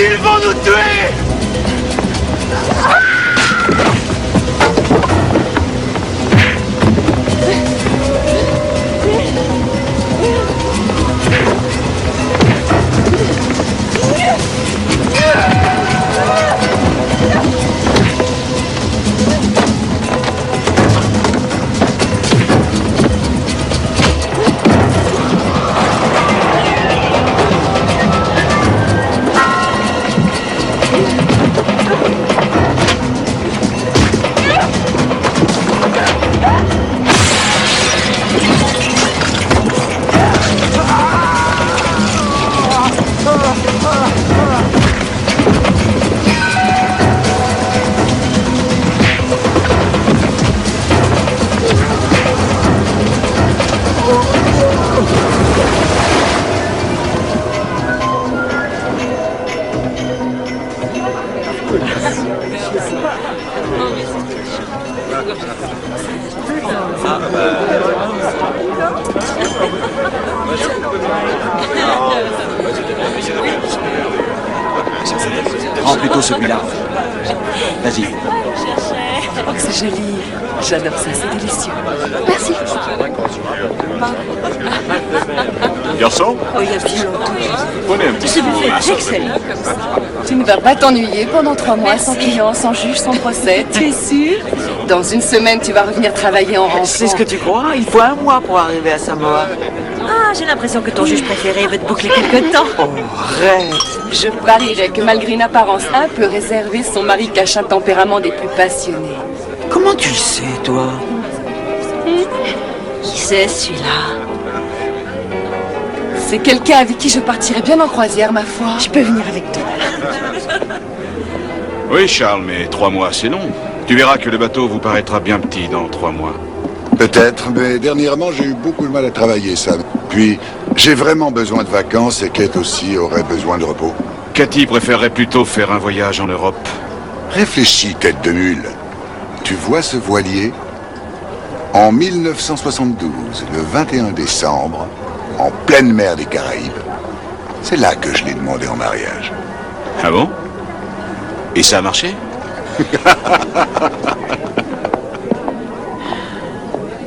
Ils vont nous tuer! Prends plutôt celui-là. Vas-y. Oh, c'est joli. J'adore ça, c'est délicieux. Merci. Garçon, Oh, il y a bien longtemps. prenez un petit Ce buffet est excellent. Tu ne vas pas t'ennuyer pendant 3 mois, sans client, sans juge, sans procès. Tu es sûr? Dans une semaine, tu vas revenir travailler en rentrant. C'est ce que tu crois? Il faut 1 mois pour arriver à Samoa. Ah, j'ai l'impression que ton juge préféré veut te boucler quelque temps. Oh, arrête. Je parierais que malgré une apparence un peu réservée, son mari cache un tempérament des plus passionnés. Comment tu le sais, toi? Qui c'est celui-là? C'est quelqu'un avec qui je partirais bien en croisière, ma foi. Je peux venir avec toi. Oui, Charles, mais 3 mois, c'est long. Tu verras que le bateau vous paraîtra bien petit dans 3 mois. Peut-être, mais dernièrement, j'ai eu beaucoup de mal à travailler, Sam. Puis, j'ai vraiment besoin de vacances et Kate aussi aurait besoin de repos. Cathy préférerait plutôt faire un voyage en Europe. Réfléchis, tête de mule. Tu vois ce voilier? En 1972, le 21 décembre, en pleine mer des Caraïbes, c'est là que je l'ai demandé en mariage. Ah bon? Et ça a marché?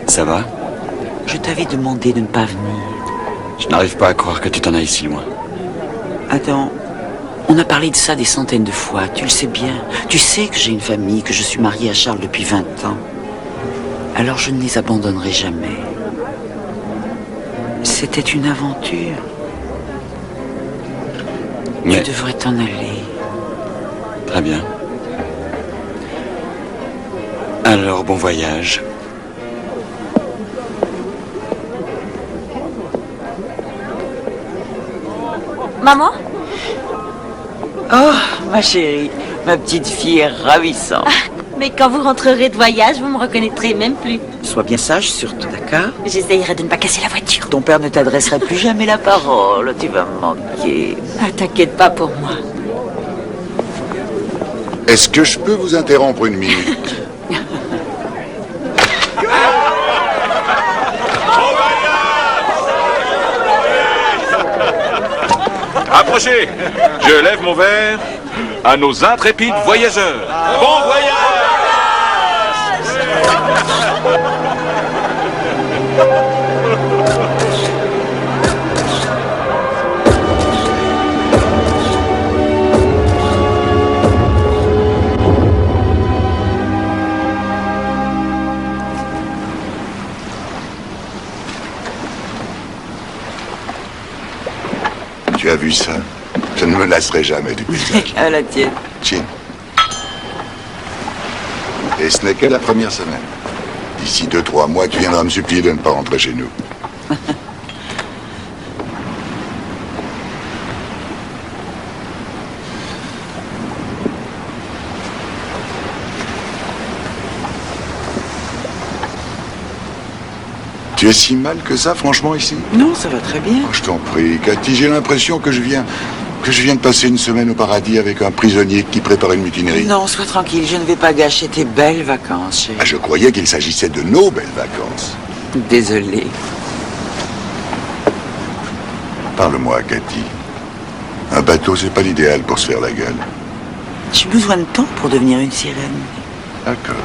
Ça va? Je t'avais demandé de ne pas venir. Je n'arrive pas à croire que tu t'en ailles si loin. Attends, on a parlé de ça des centaines de fois, tu le sais bien. Tu sais que j'ai une famille, que je suis mariée à Charles depuis 20 ans. Alors je ne les abandonnerai jamais. C'était une aventure. Mais Tu devrais t'en aller. très bien. Alors, bon voyage. Maman? Oh, ma chérie, ma petite fille est ravissante. Mais quand vous rentrerez de voyage, vous me reconnaîtrez même plus. Sois bien sage surtout, d'accord? J'essayerai de ne pas casser la voiture. Ton père ne t'adresserait plus jamais la parole, tu vas me manquer. Ah, t'inquiète pas pour moi. Est-ce que je peux vous interrompre une minute? Approchez! Je lève mon verre à nos intrépides voyageurs. Bon voyage! Tu as vu ça? Je ne me lasserai jamais du paysage. À la tienne. Chin. Et ce n'est que la première semaine. D'ici 2-3 mois, tu viendras me supplier de ne pas rentrer chez nous. Tu es si mal que ça, franchement, ici? Non, ça va très bien. Oh, je t'en prie, Cathy, j'ai l'impression que je viens de passer une semaine au paradis avec un prisonnier qui prépare une mutinerie. Non, sois tranquille, je ne vais pas gâcher tes belles vacances, chérie. Ah, je croyais qu'il s'agissait de nos belles vacances. Désolé. Parle-moi, Cathy. Un bateau, c'est pas l'idéal pour se faire la gueule. J'ai besoin de temps pour devenir une sirène. D'accord.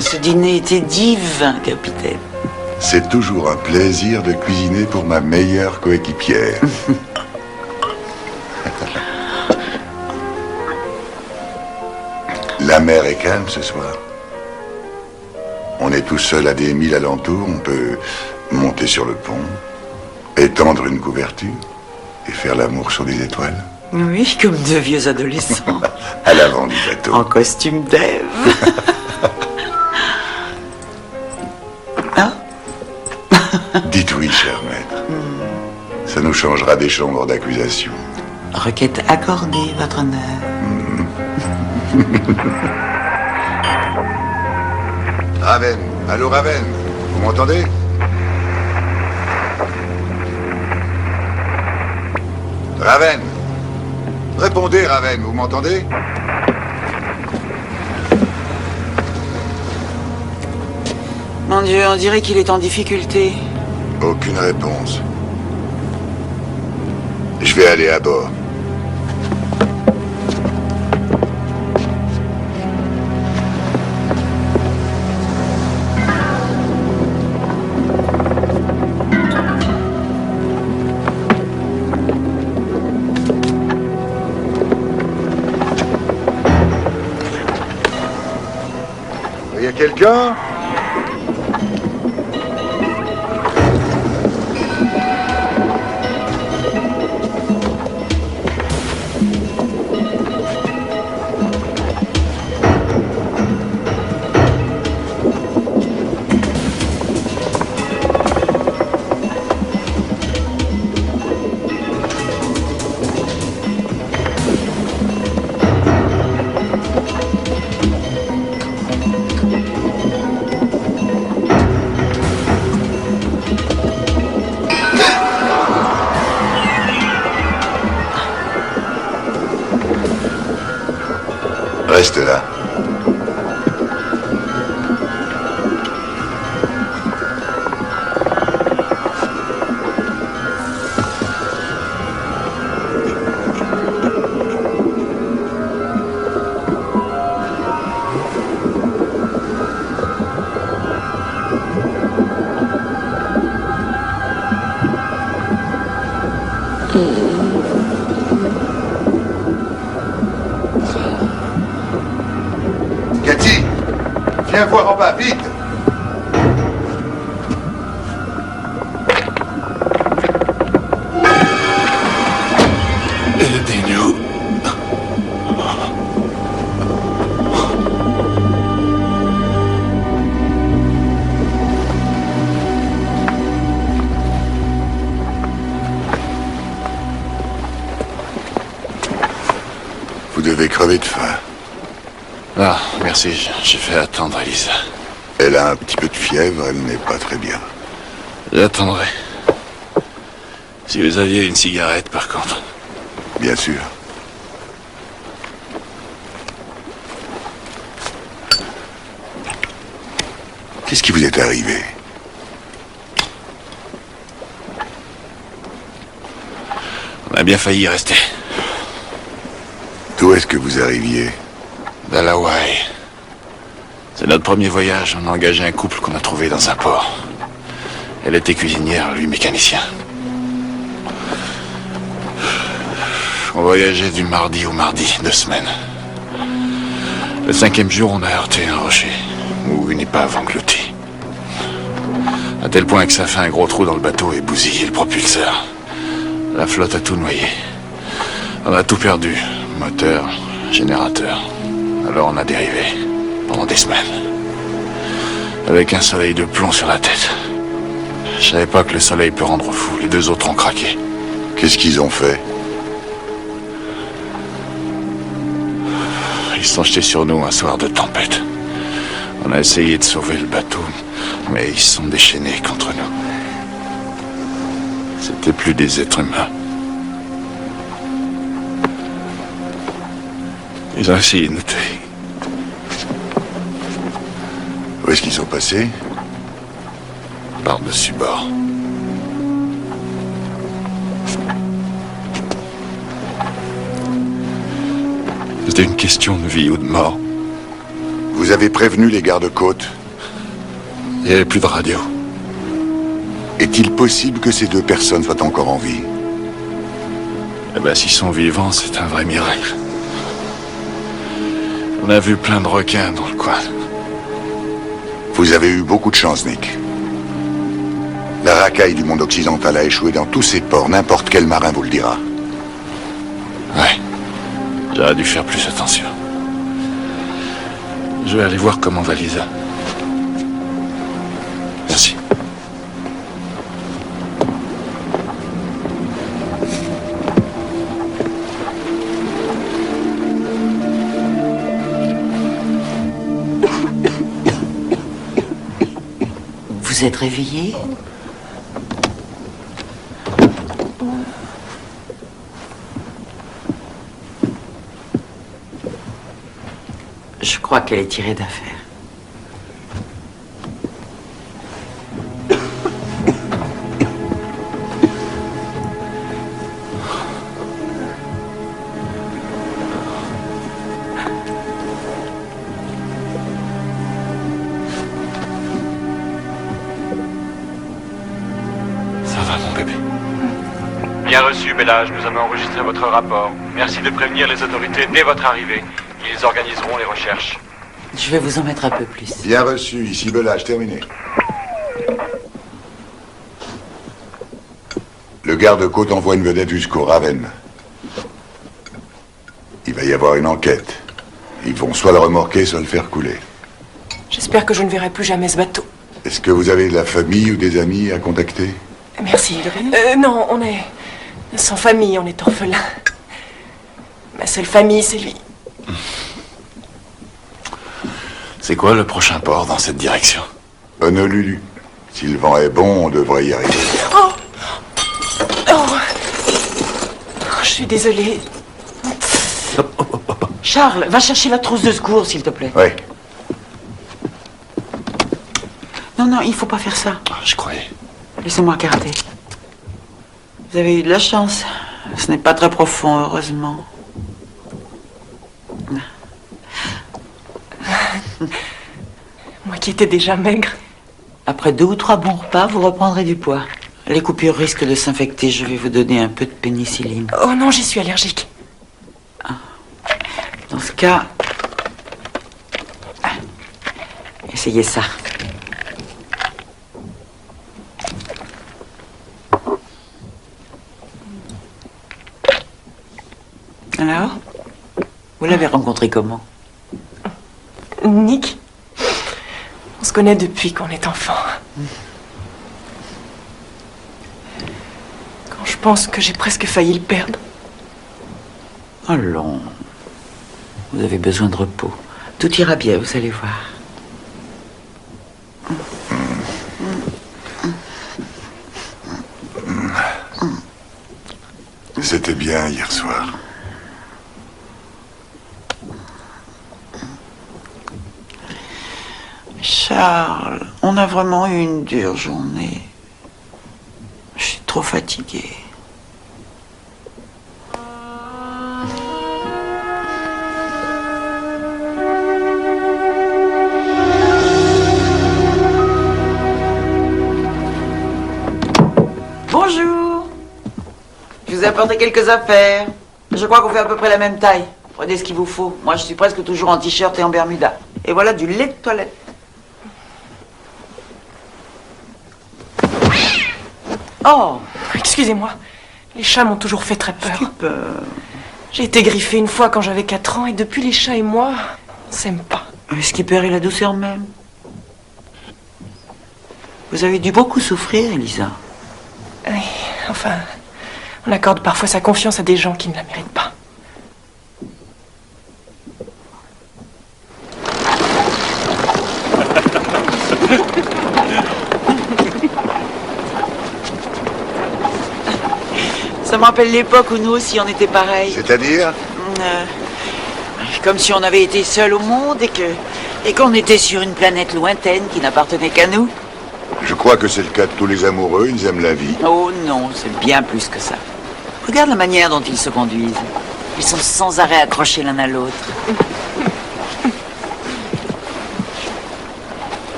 Ce dîner était divin, capitaine. C'est toujours un plaisir de cuisiner pour ma meilleure coéquipière. La mer est calme ce soir. On est tout seul à des milles alentours. On peut monter sur le pont, étendre une couverture et faire l'amour sur des étoiles. Oui, comme deux vieux adolescents. À l'avant du bateau. En costume d'Ève. Hein? Dites oui, cher maître. Ça nous changera des chambres d'accusation. Requête accordée, votre honneur. Raven, allô Raven, vous m'entendez? Raven, répondez Raven, vous m'entendez? Mon Dieu, on dirait qu'il est en difficulté. Aucune réponse. Je vais aller à bord. Il y a quelqu'un? Reste là. Cathy, viens voir en bas, vite! Aidez-nous. Vous devez crever de faim. Ah, merci, j'ai fait attendre Elisa. Elle a un petit peu de fièvre, elle n'est pas très bien. J'attendrai. Si vous aviez une cigarette, par contre. Bien sûr. Qu'est-ce qui vous est arrivé? On a bien failli y rester. D'où est-ce que vous arriviez? D'Hawaï. C'est notre premier voyage. On a engagé un couple qu'on a trouvé dans un port. Elle était cuisinière, lui mécanicien. On voyageait du mardi au mardi, 2 semaines. Le 5e jour, on a heurté un rocher, ou une épave engloutie. À tel point que ça fait un gros trou dans le bateau et bousillé le propulseur. La flotte a tout noyé. On a tout perdu. Moteur, générateur. Alors on a dérivé. Pendant des semaines. Avec un soleil de plomb sur la tête. Je savais pas que le soleil peut rendre fou. Les 2 autres ont craqué. Qu'est-ce qu'ils ont fait? Ils se sont jetés sur nous un soir de tempête. On a essayé de sauver le bateau. Mais ils sont déchaînés contre nous. C'était plus des êtres humains. Ils ont essayé de nous tuer. Où est-ce qu'ils sont passés? Par-dessus bord. C'était une question de vie ou de mort. Vous avez prévenu les gardes-côtes? Il n'y avait plus de radio. Est-il possible que ces deux personnes soient encore en vie? Eh ben, s'ils sont vivants, c'est un vrai miracle. On a vu plein de requins dans le coin. Vous avez eu beaucoup de chance, Nick. La racaille du monde occidental a échoué dans tous ses ports. N'importe quel marin vous le dira. Ouais. J'aurais dû faire plus attention. Je vais aller voir comment va Lisa. Merci. Vous êtes réveillé? Je crois qu'elle est tirée d'affaire. Ça va, mon bébé? Bien reçu, Bellage. Nous avons enregistré votre rapport. Merci de prévenir les autorités dès votre arrivée. Ils organiseront les recherches. Je vais vous en mettre un peu plus. Bien reçu, ici Belage, terminé. Le garde-côte envoie une vedette jusqu'au Raven. Il va y avoir une enquête. Ils vont soit le remorquer, soit le faire couler. J'espère que je ne verrai plus jamais ce bateau. Est-ce que vous avez de la famille ou des amis à contacter? Merci. Non, on est sans famille, on est orphelins. Ma seule famille, c'est lui. C'est quoi le prochain port dans cette direction? Honolulu. Si le vent est bon, on devrait y arriver. Oh, je suis désolée. Charles, va chercher la trousse de secours, s'il te plaît. Oui. Non, il faut pas faire ça. Ah, je croyais. Laissez-moi regarder. Vous avez eu de la chance. Ce n'est pas très profond, heureusement. Moi qui étais déjà maigre. Après 2 ou 3 bons repas, vous reprendrez du poids. Les coupures risquent de s'infecter. Je vais vous donner un peu de pénicilline. Oh non, j'y suis allergique. Dans ce cas, essayez ça. Alors, vous l'avez rencontré comment? Nick, on se connaît depuis qu'on est enfant. Quand je pense que j'ai presque failli le perdre. Allons, vous avez besoin de repos. Tout ira bien, vous allez voir. C'était bien hier soir. Charles, on a vraiment eu une dure journée. Je suis trop fatiguée. Bonjour. Je vous ai apporté quelques affaires. Je crois qu'on fait à peu près la même taille. Prenez ce qu'il vous faut. Moi, je suis presque toujours en t-shirt et en bermuda. Et voilà du lait de toilette. Oh, Excusez-moi, les chats m'ont toujours fait très peur. J'ai été griffée une fois quand j'avais 4 ans et depuis les chats et moi, on s'aime pas. Skipper et la douceur même. Vous avez dû beaucoup souffrir, Elisa. Oui, enfin, on accorde parfois sa confiance à des gens qui ne la méritent pas. me rappelle l'époque où nous aussi on était pareils. C'est-à-dire? Comme si on avait été seuls au monde et qu'on était sur une planète lointaine qui n'appartenait qu'à nous. Je crois que c'est le cas de tous les amoureux, ils aiment la vie. Oh non, c'est bien plus que ça. Regarde la manière dont ils se conduisent. Ils sont sans arrêt accrochés l'un à l'autre.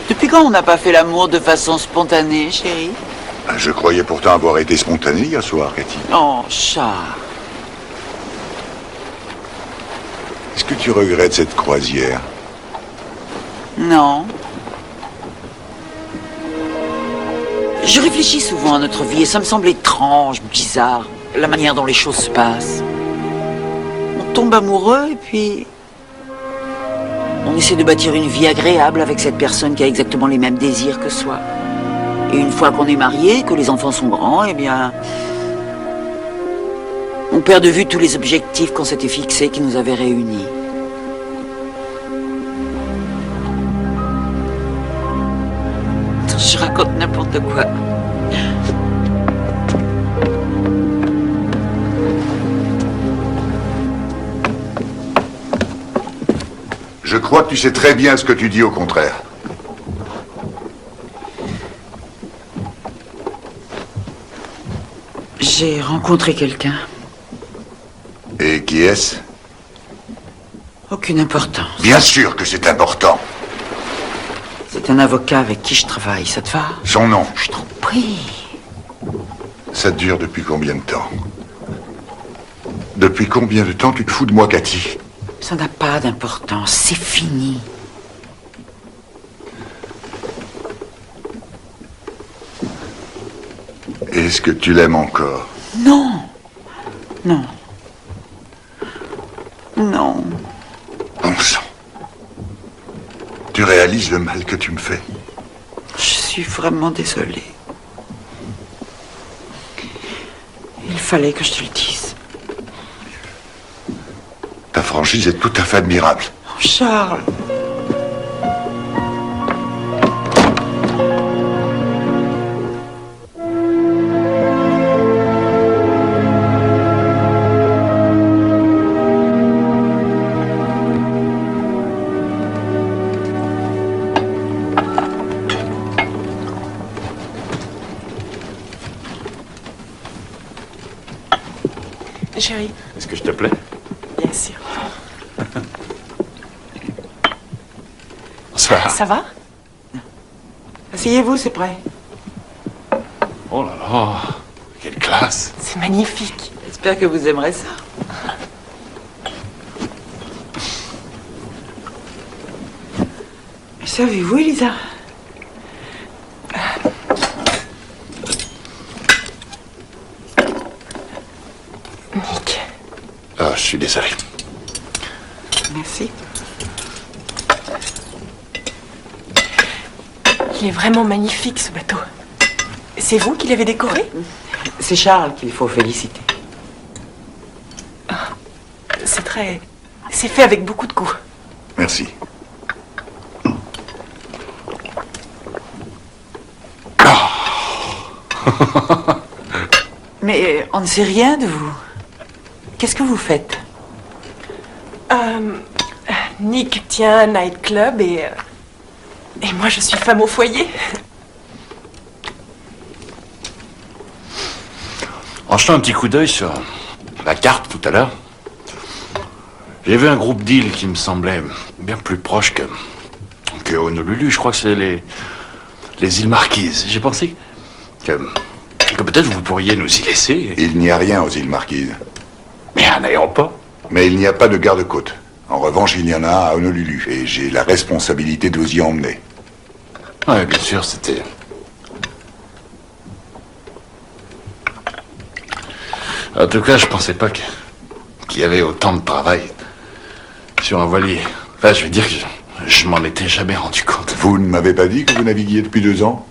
Depuis quand on n'a pas fait l'amour de façon spontanée, chérie? Je croyais pourtant avoir été spontané hier soir, Cathy. Oh, Charles. Est-ce que tu regrettes cette croisière? Non. Je réfléchis souvent à notre vie et ça me semble étrange, bizarre, la manière dont les choses se passent. On tombe amoureux et puis on essaie de bâtir une vie agréable avec cette personne qui a exactement les mêmes désirs que soi. Et une fois qu'on est marié, que les enfants sont grands, eh bien, on perd de vue tous les objectifs qu'on s'était fixés, qui nous avaient réunis. Je raconte n'importe quoi. Je crois que tu sais très bien ce que tu dis au contraire. J'ai rencontré quelqu'un. Et qui est-ce? Aucune importance. Bien sûr que c'est important. C'est un avocat avec qui je travaille, ça te va? Son nom? Je t'en prie. Ça dure depuis combien de temps? Depuis combien de temps tu te fous de moi, Cathy? Ça n'a pas d'importance, c'est fini. Est-ce que tu l'aimes encore? Non. Non. Non. Bon sang. Tu réalises le mal que tu me fais? Je suis vraiment désolée. Il fallait que je te le dise. Ta franchise est tout à fait admirable. Oh, Charles. Chérie, Est-ce que je te plais? bien sûr. Bonsoir. Ça va? Asseyez-vous, c'est prêt. Oh là là, quelle classe. C'est magnifique. J'espère que vous aimerez ça. Savez-vous, Elisa? Nick. Ah, je suis désolé. Merci. Il est vraiment magnifique, ce bateau. C'est vous qui l'avez décoré? C'est Charles qu'il faut féliciter. C'est très... C'est fait avec beaucoup de goût. Merci. Mais on ne sait rien de vous. Qu'est-ce que vous faites? Nick tient un nightclub et moi je suis femme au foyer. En jetant un petit coup d'œil sur la carte tout à l'heure, j'ai vu un groupe d'îles qui me semblait bien plus proche que Honolulu. Je crois que c'est les îles Marquises. J'ai pensé que peut-être vous pourriez nous y laisser. Il n'y a rien aux îles Marquises. Mais un aéroport. Mais il n'y a pas de garde-côte. En revanche, il y en a un à Honolulu. Et j'ai la responsabilité de vous y emmener. Oui, bien sûr, c'était... En tout cas, je pensais pas qu'il y avait autant de travail sur un voilier. Enfin, je veux dire que je m'en étais jamais rendu compte. Vous ne m'avez pas dit que vous naviguiez depuis 2 ans?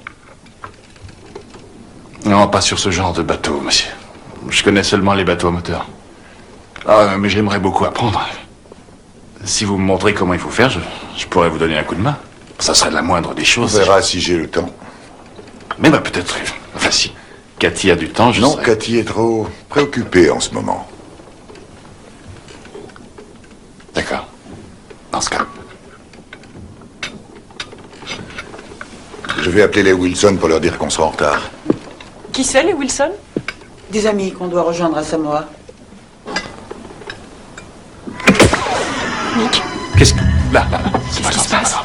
Non, pas sur ce genre de bateau, monsieur. Je connais seulement les bateaux à moteur. Ah, mais j'aimerais beaucoup apprendre. Si vous me montrez comment il faut faire, je pourrais vous donner un coup de main. Ça serait la moindre des On choses. verra si j'ai le temps. Mais bah, peut-être... Enfin, si. Cathy a du temps, je Non, sais. Cathy est trop préoccupée en ce moment. D'accord. Dans ce cas. Je vais appeler les Wilson pour leur dire qu'on sera en retard. Qui c'est, les Wilson? Des amis qu'on doit rejoindre à Samoa. Nick, Qu'est-ce que... Là. C'est pas qu'est-ce qui grave, se passe?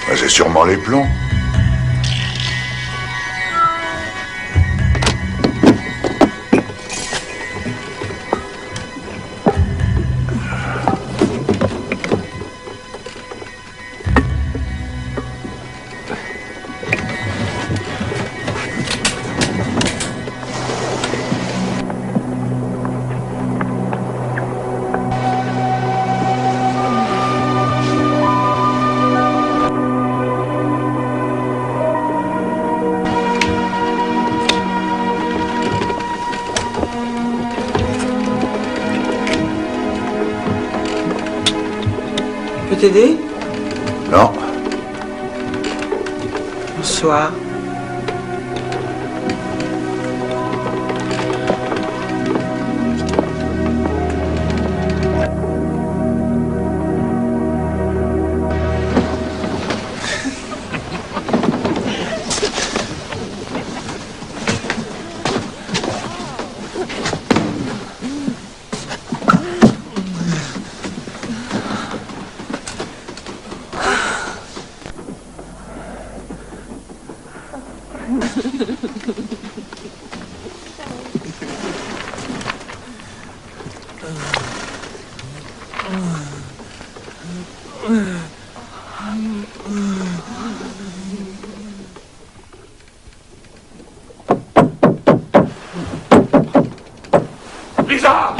Ben, c'est sûrement les plombs. Je peux t'aider? Non. Bonsoir. Lisa!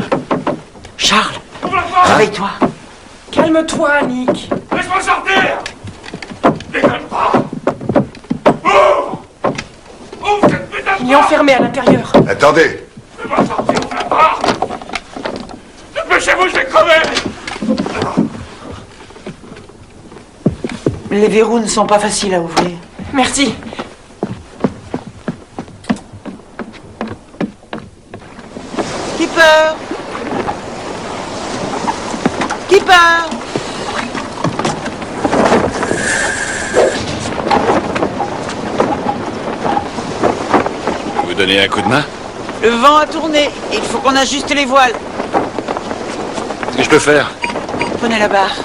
Charles, Ouvre la porte! réveille-toi. calme-toi, Nick. Laisse-moi sortir! Déconne pas! Ouvre! Ouvre cette putain de Il est porte! enfermé à l'intérieur. Attendez. Fais-moi sortir, ouvre la porte! Dépêchez-vous, je vais crever! Les verrous ne sont pas faciles à ouvrir. Merci. Keeper! Keeper! Vous donnez un coup de main? Le vent a tourné. Il faut qu'on ajuste les voiles. Qu'est-ce que je peux faire? Prenez la barre.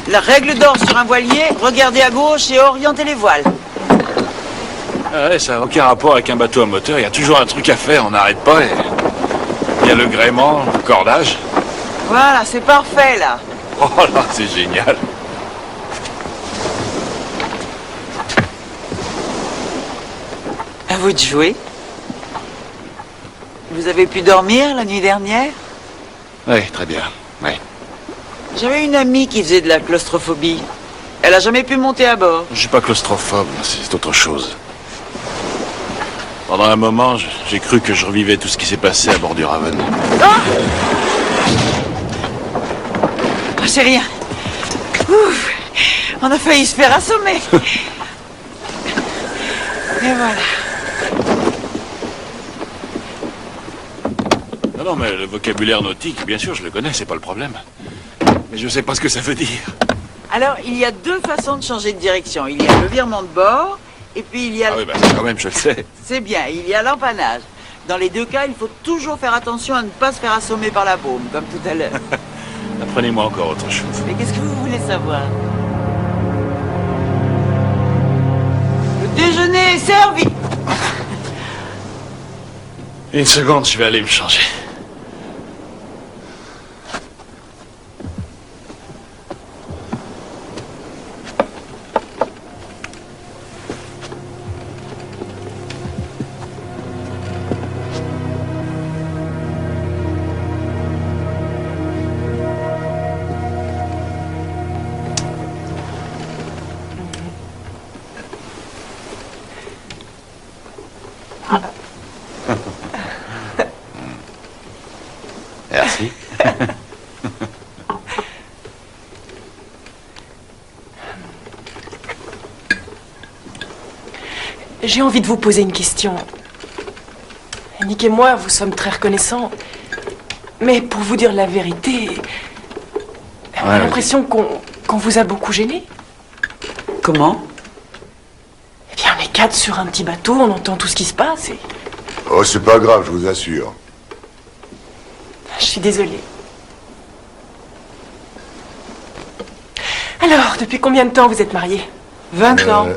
La règle d'or sur un voilier, regardez à gauche et orientez les voiles. Ah ouais, ça n'a aucun rapport avec un bateau à moteur. Il y a toujours un truc à faire, on n'arrête pas. Il y a le gréement, le cordage. Voilà, c'est parfait là. Oh là, c'est génial. À vous de jouer. Vous avez pu dormir la nuit dernière? Oui, très bien. Oui. J'avais une amie qui faisait de la claustrophobie. Elle a jamais pu monter à bord. Je suis pas claustrophobe, c'est autre chose. Pendant un moment, j'ai cru que je revivais tout ce qui s'est passé à bord du Raven. Ah, c'est rien. Ouf, on a failli se faire assommer. Et voilà. Non, mais le vocabulaire nautique, bien sûr, je le connais, c'est pas le problème. Mais je sais pas ce que ça veut dire. Alors, il y a deux façons de changer de direction. Il y a le virement de bord, et puis il y a... Ah oui, bah ça quand même, je le sais. C'est bien, il y a l'empannage. Dans les deux cas, il faut toujours faire attention à ne pas se faire assommer par la baume, comme tout à l'heure. Apprenez-moi encore autre chose. Mais qu'est-ce que vous voulez savoir? Le déjeuner est servi. Une seconde, je vais aller me changer. J'ai envie de vous poser une question. Nick et moi, vous sommes très reconnaissants. Mais pour vous dire la vérité, j'ai l'impression qu'on vous a beaucoup gêné. Comment? Eh bien, on est 4 sur un petit bateau, on entend tout ce qui se passe et... Oh, c'est pas grave, je vous assure. Je suis désolée. Alors, depuis combien de temps vous êtes mariés? 20 ans.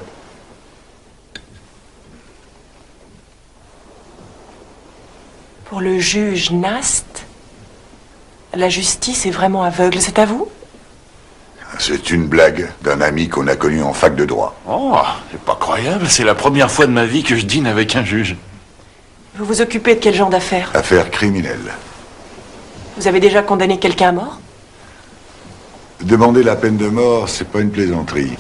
Pour le juge Nast, la justice est vraiment aveugle, c'est à vous? C'est une blague d'un ami qu'on a connu en fac de droit. Oh, c'est pas croyable. C'est la première fois de ma vie que je dîne avec un juge. Vous vous occupez de quel genre d'affaires? Affaire criminelle. Vous avez déjà condamné quelqu'un à mort? Demander la peine de mort, c'est pas une plaisanterie.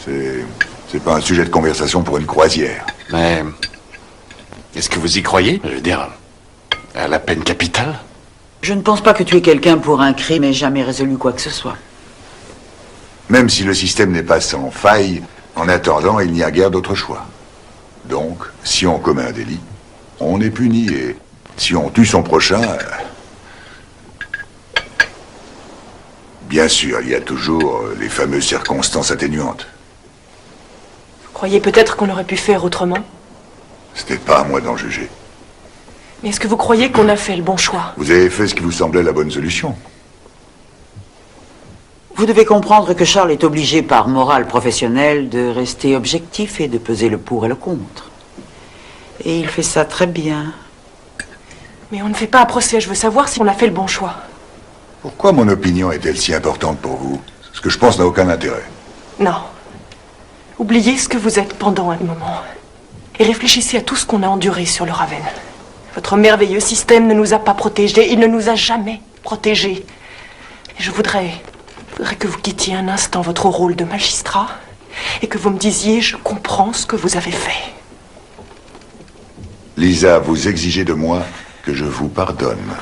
C'est pas un sujet de conversation pour une croisière. Mais... est-ce que vous y croyez? Je veux dire... à la peine capitale? Je ne pense pas que tuer quelqu'un pour un crime ait jamais résolu quoi que ce soit. Même si le système n'est pas sans faille, en attendant, il n'y a guère d'autre choix. Donc, si on commet un délit, on est puni et si on tue son prochain... bien sûr, il y a toujours les fameuses circonstances atténuantes. Vous croyez peut-être qu'on aurait pu faire autrement? C'était pas à moi d'en juger. Mais est-ce que vous croyez qu'on a fait le bon choix? Vous avez fait ce qui vous semblait la bonne solution. Vous devez comprendre que Charles est obligé par morale professionnelle de rester objectif et de peser le pour et le contre. Et il fait ça très bien. Mais on ne fait pas un procès, je veux savoir si on a fait le bon choix. Pourquoi mon opinion est-elle si importante pour vous? Ce que je pense n'a aucun intérêt. Non. Oubliez ce que vous êtes pendant un moment. Et réfléchissez à tout ce qu'on a enduré sur le Raven. Votre merveilleux système ne nous a pas protégés. Il ne nous a jamais protégés. Et je voudrais que vous quittiez un instant votre rôle de magistrat et que vous me disiez, je comprends ce que vous avez fait. Lisa, vous exigez de moi que je vous pardonne.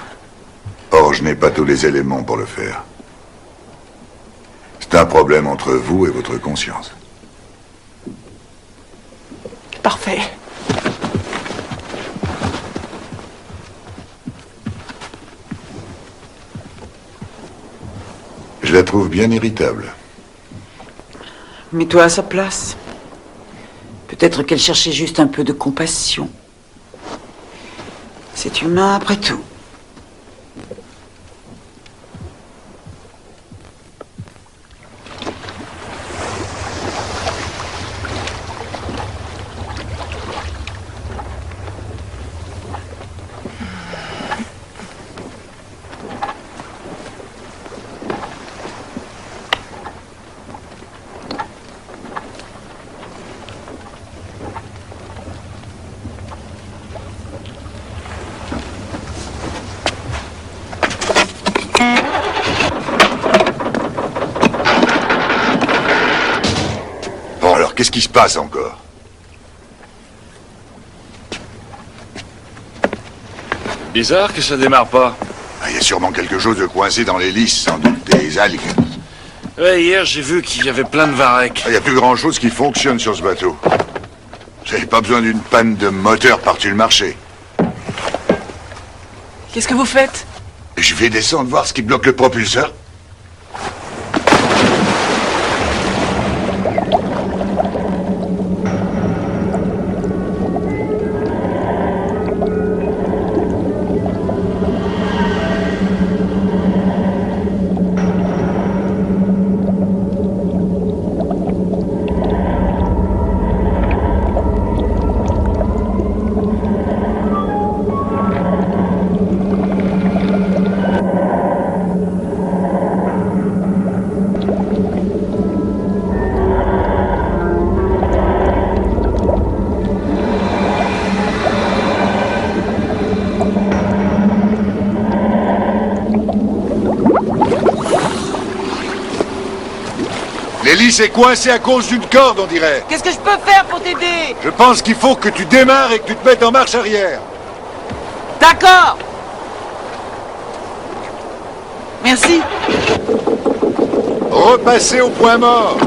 Or, je n'ai pas tous les éléments pour le faire. C'est un problème entre vous et votre conscience. Parfait. Je la trouve bien irritable. Mets-toi à sa place. Peut-être qu'elle cherchait juste un peu de compassion. C'est humain après tout. Bon, alors, qu'est-ce qui se passe encore? Bizarre que ça démarre pas. Il y a sûrement quelque chose de coincé dans l'hélice, sans doute des algues. Ouais, hier, j'ai vu qu'il y avait plein de varechs. Il n'y a plus grand-chose qui fonctionne sur ce bateau. J'avais pas besoin d'une panne de moteur par-dessus le marché. Qu'est-ce que vous faites? Je vais descendre voir ce qui bloque le propulseur. L'hélice est coincée à cause d'une corde, on dirait. Qu'est-ce que je peux faire pour t'aider? Je pense qu'il faut que tu démarres et que tu te mettes en marche arrière. D'accord. Merci. Repassez au point mort.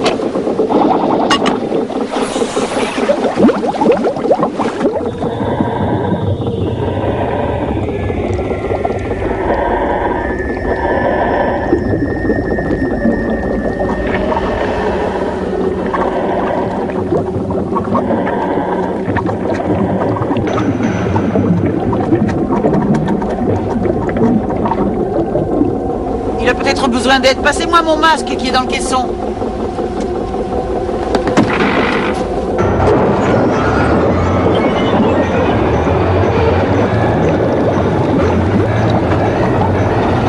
peut-être besoin d'aide. Passez-moi mon masque qui est dans le caisson.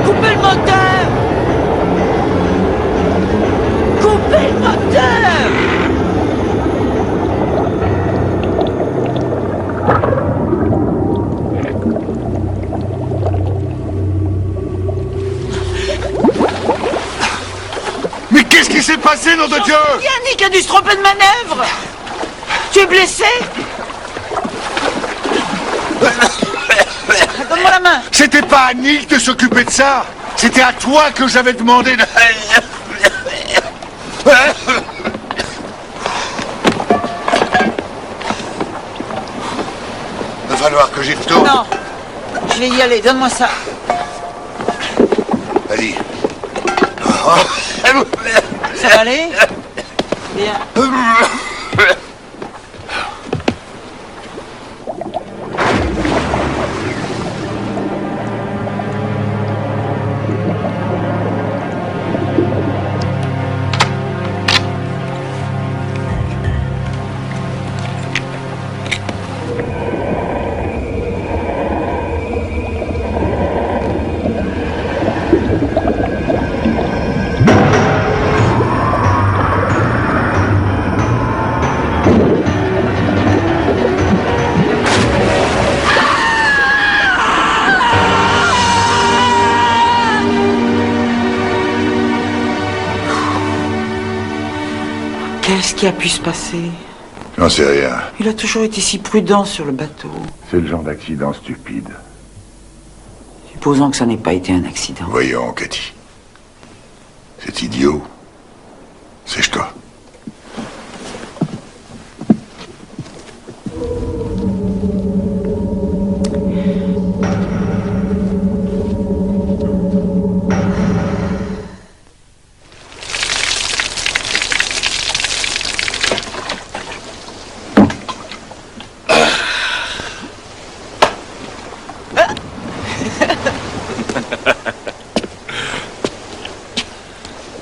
Coupez le moteur! Coupez le moteur! Mais qu'est-ce qui s'est passé, nom de Dieu? Yannick a dû se tromper de manœuvre. Tu es blessé? Donne-moi la main. C'était pas à Nick de s'occuper de ça. C'était à toi que j'avais demandé de... Va falloir que j'y retourne. Non. Je vais y aller. Donne-moi ça. Vas-y. Ça va aller? Bien. Qu'est-ce qui a pu se passer? J'en sais rien. Il a toujours été si prudent sur le bateau. C'est le genre d'accident stupide. Supposons que ça n'ait pas été un accident. Voyons, Cathy. C'est idiot. Sèche-toi.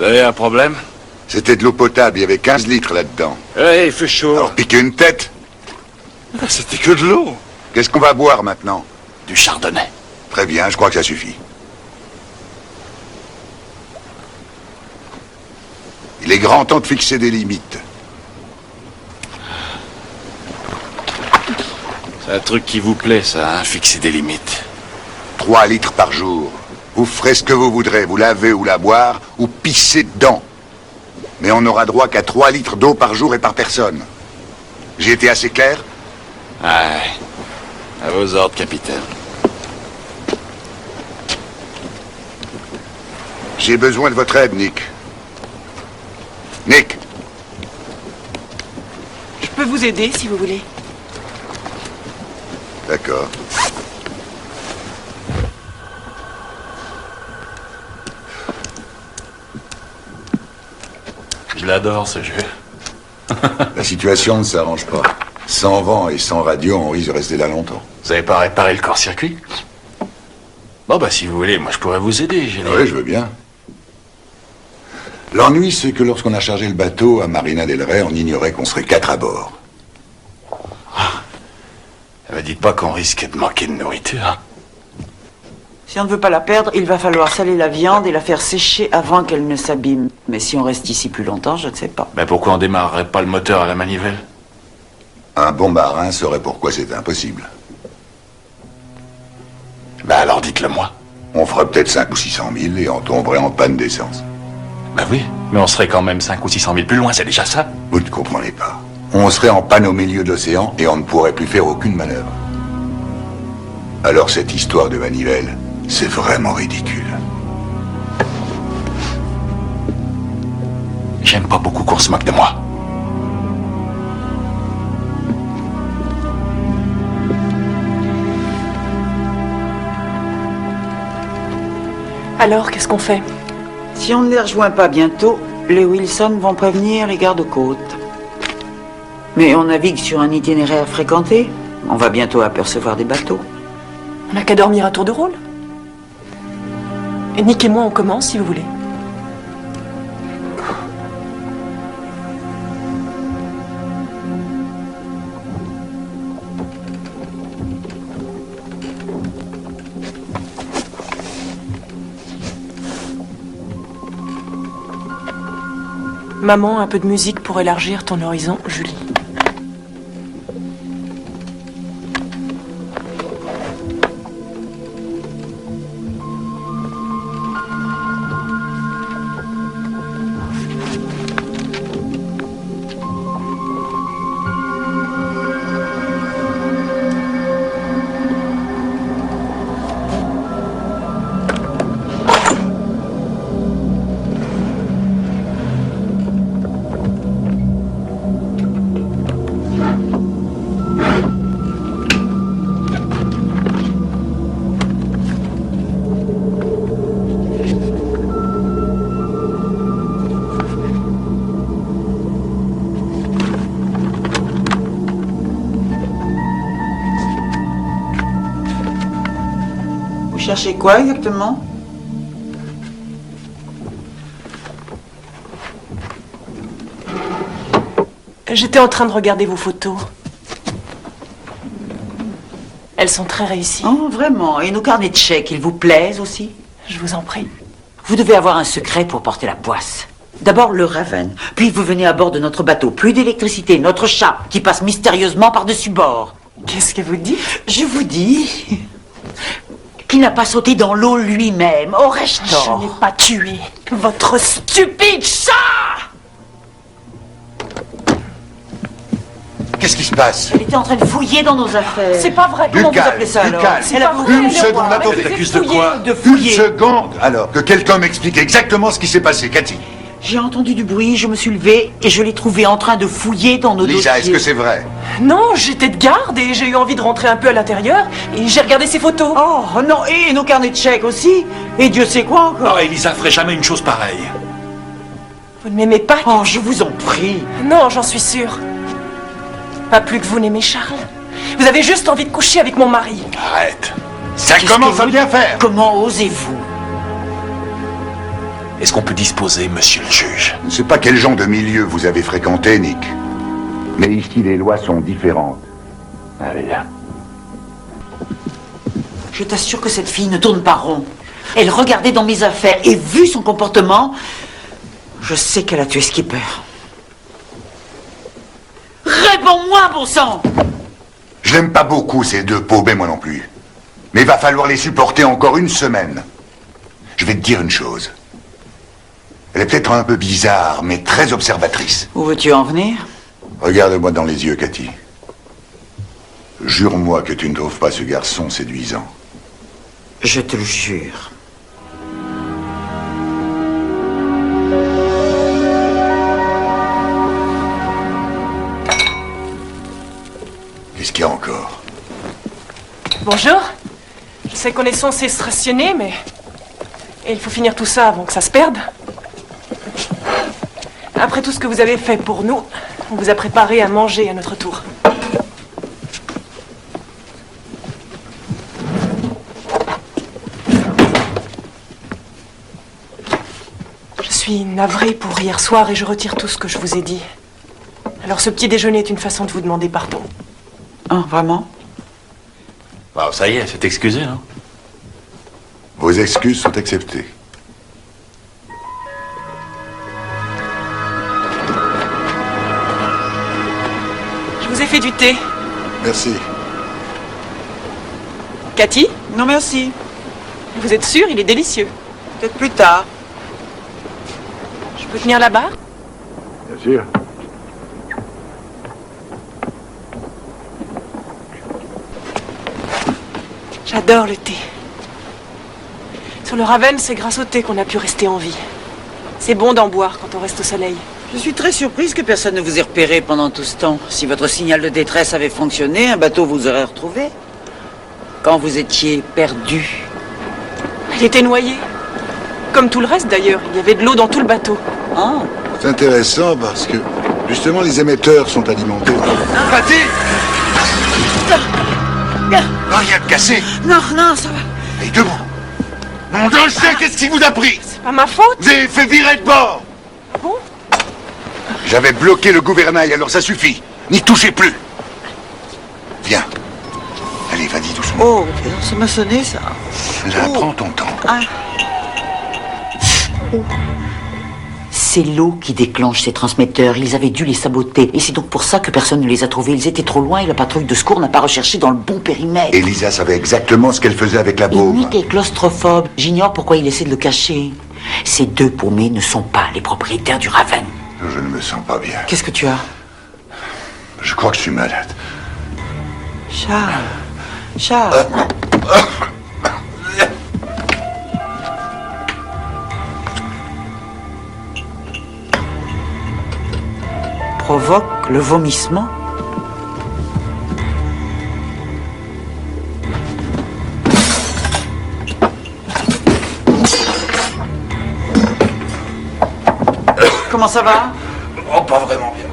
Vous avez un problème? C'était de l'eau potable, il y avait 15 litres là-dedans. Ouais, il fait chaud. Alors piquez une tête. C'était que de l'eau. Qu'est-ce qu'on va boire maintenant? Du chardonnay. Très bien, je crois que ça suffit. Il est grand temps de fixer des limites. C'est un truc qui vous plaît, ça, hein, fixer des limites. 3 litres par jour. Vous ferez ce que vous voudrez, vous laver ou la boire, ou pisser dedans. Mais on n'aura droit qu'à 3 litres d'eau par jour et par personne. J'ai été assez clair? Ouais. À vos ordres, capitaine. J'ai besoin de votre aide, Nick. Nick, Je peux vous aider si vous voulez. d'accord. Je l'adore, ce jeu. La situation ne s'arrange pas. Sans vent et sans radio, on risque de rester là longtemps. Vous avez pas réparé le corps-circuit? Bon, bah, si vous voulez, moi, je pourrais vous aider. J'ai Oui, je veux bien. L'ennui, c'est que lorsqu'on a chargé le bateau à Marina del Rey, on ignorait qu'on serait 4 à bord. Me dites pas qu'on risque de manquer de nourriture. Si on ne veut pas la perdre, il va falloir saler la viande et la faire sécher avant qu'elle ne s'abîme. Mais si on reste ici plus longtemps, je ne sais pas. Mais pourquoi on démarrerait pas le moteur à la manivelle? Un bon marin saurait pourquoi c'est impossible. Bah alors dites-le moi. On ferait peut-être 5 ou 600 000 et on tomberait en panne d'essence. Bah oui, mais on serait quand même 5 ou 600 000 plus loin, c'est déjà ça. Vous ne comprenez pas. On serait en panne au milieu de l'océan et on ne pourrait plus faire aucune manœuvre. Alors cette histoire de manivelle, c'est vraiment ridicule. J'aime pas beaucoup qu'on se moque de moi. Alors, qu'est-ce qu'on fait? Si on ne les rejoint pas bientôt, les Wilson vont prévenir les gardes-côtes. Mais on navigue sur un itinéraire fréquenté. On va bientôt apercevoir des bateaux. On n'a qu'à dormir à tour de rôle. Et Nick et moi, on commence, si vous voulez. Maman, un peu de musique pour élargir ton horizon, Julie. Vous cherchez quoi exactement? J'étais en train de regarder vos photos. Elles sont très réussies. Oh, vraiment? Et nos carnets de chèques, ils vous plaisent aussi? Je vous en prie. Vous devez avoir un secret pour porter la poisse. D'abord le Raven, puis vous venez à bord de notre bateau. Plus d'électricité, notre chat qui passe mystérieusement par-dessus bord. Qu'est-ce que vous dites? Je vous dis qu'il n'a pas sauté dans l'eau lui-même. Aurais-je tort? Je n'ai pas tué votre stupide chat! Qu'est-ce qui se passe? Elle était en train de fouiller dans nos affaires. C'est pas vrai. Comment vous calme, appelez ça du alors? calme. Elle a voulu Une aller seconde, voir. attendez. Elle T'accuses faisait de quoi? fouiller, de Une fouiller. seconde, alors, que quelqu'un m'explique exactement ce qui s'est passé, Cathy. J'ai entendu du bruit, je me suis levée et je l'ai trouvé en train de fouiller dans nos Lisa, dossiers. est-ce que c'est vrai? Non, j'étais de garde et j'ai eu envie de rentrer un peu à l'intérieur et j'ai regardé ces photos. Oh non, et nos carnets de chèques aussi. Et Dieu sait quoi encore. Non, Elisa ferait jamais une chose pareille. Vous ne m'aimez pas? Oh, je vous en prie. Non, j'en suis sûre. Pas plus que vous n'aimez Charles. Vous avez juste envie de coucher avec mon mari. Arrête. Ça Qu'est-ce commence que à vous- bien faire. Comment osez-vous? Est-ce qu'on peut disposer, monsieur le juge? Je ne sais pas quel genre de milieu vous avez fréquenté, Nick. Mais ici, les lois sont différentes. Allez, viens. Je t'assure que cette fille ne tourne pas rond. Elle regardait dans mes affaires et vu son comportement, je sais qu'elle a tué Skipper. Réponds-moi, bon sang! Je l'aime pas beaucoup, ces deux paumés, moi non plus. Mais il va falloir les supporter encore une semaine. Je vais te dire une chose. Elle est peut-être un peu bizarre, mais très observatrice. Où veux-tu en venir? Regarde-moi dans les yeux, Cathy. Jure-moi que tu ne trouves pas ce garçon séduisant. Je te le jure. Qu'est-ce qu'il y a encore? Bonjour. Je sais qu'on est censé se rationner, mais... Et il faut finir tout ça avant que ça se perde. Après tout ce que vous avez fait pour nous, on vous a préparé à manger à notre tour. Je suis navrée pour hier soir et je retire tout ce que je vous ai dit. Alors ce petit déjeuner est une façon de vous demander pardon. Ah, vraiment? Bon, ça y est, c'est excusé, hein? Vos excuses sont acceptées. Je vous ai fait du thé. Merci. Cathy, Non, merci. vous êtes sûre, il est délicieux. Peut-être plus tard. Je peux tenir la barre? Bien sûr. J'adore le thé. Sur le Raven, c'est grâce au thé qu'on a pu rester en vie. C'est bon d'en boire quand on reste au soleil. Je suis très surprise que personne ne vous ait repéré pendant tout ce temps. Si votre signal de détresse avait fonctionné, un bateau vous aurait retrouvé. Quand vous étiez perdu. Il était noyé. Comme tout le reste d'ailleurs, il y avait de l'eau dans tout le bateau. Ah, C'est intéressant parce que, justement, les émetteurs sont alimentés. Cathy! Rien de cassé! non, non, ça va. Et debout! Mon Dieu, je sais qu'est-ce qui vous a pris! C'est pas ma faute. Vous avez fait virer de bord! Bon. J'avais bloqué le gouvernail, alors ça suffit. N'y touchez plus. Viens. Allez, vas-y doucement. Oh, ça m'a sonné, ça. Là, prends ton temps. Ah. C'est l'eau qui déclenche ces transmetteurs. Ils avaient dû les saboter. Et c'est donc pour ça que personne ne les a trouvés. Ils étaient trop loin et la patrouille de secours n'a pas recherché dans le bon périmètre. Elisa savait exactement ce qu'elle faisait avec la baume. Nick est claustrophobe. J'ignore pourquoi il essaie de le cacher. Ces deux paumés ne sont pas les propriétaires du Raven. Je ne me sens pas bien. Qu'est-ce que tu as? Je crois que je suis malade. Charles. Charles. Provoque le vomissement. Comment ça va? Oh, pas vraiment bien.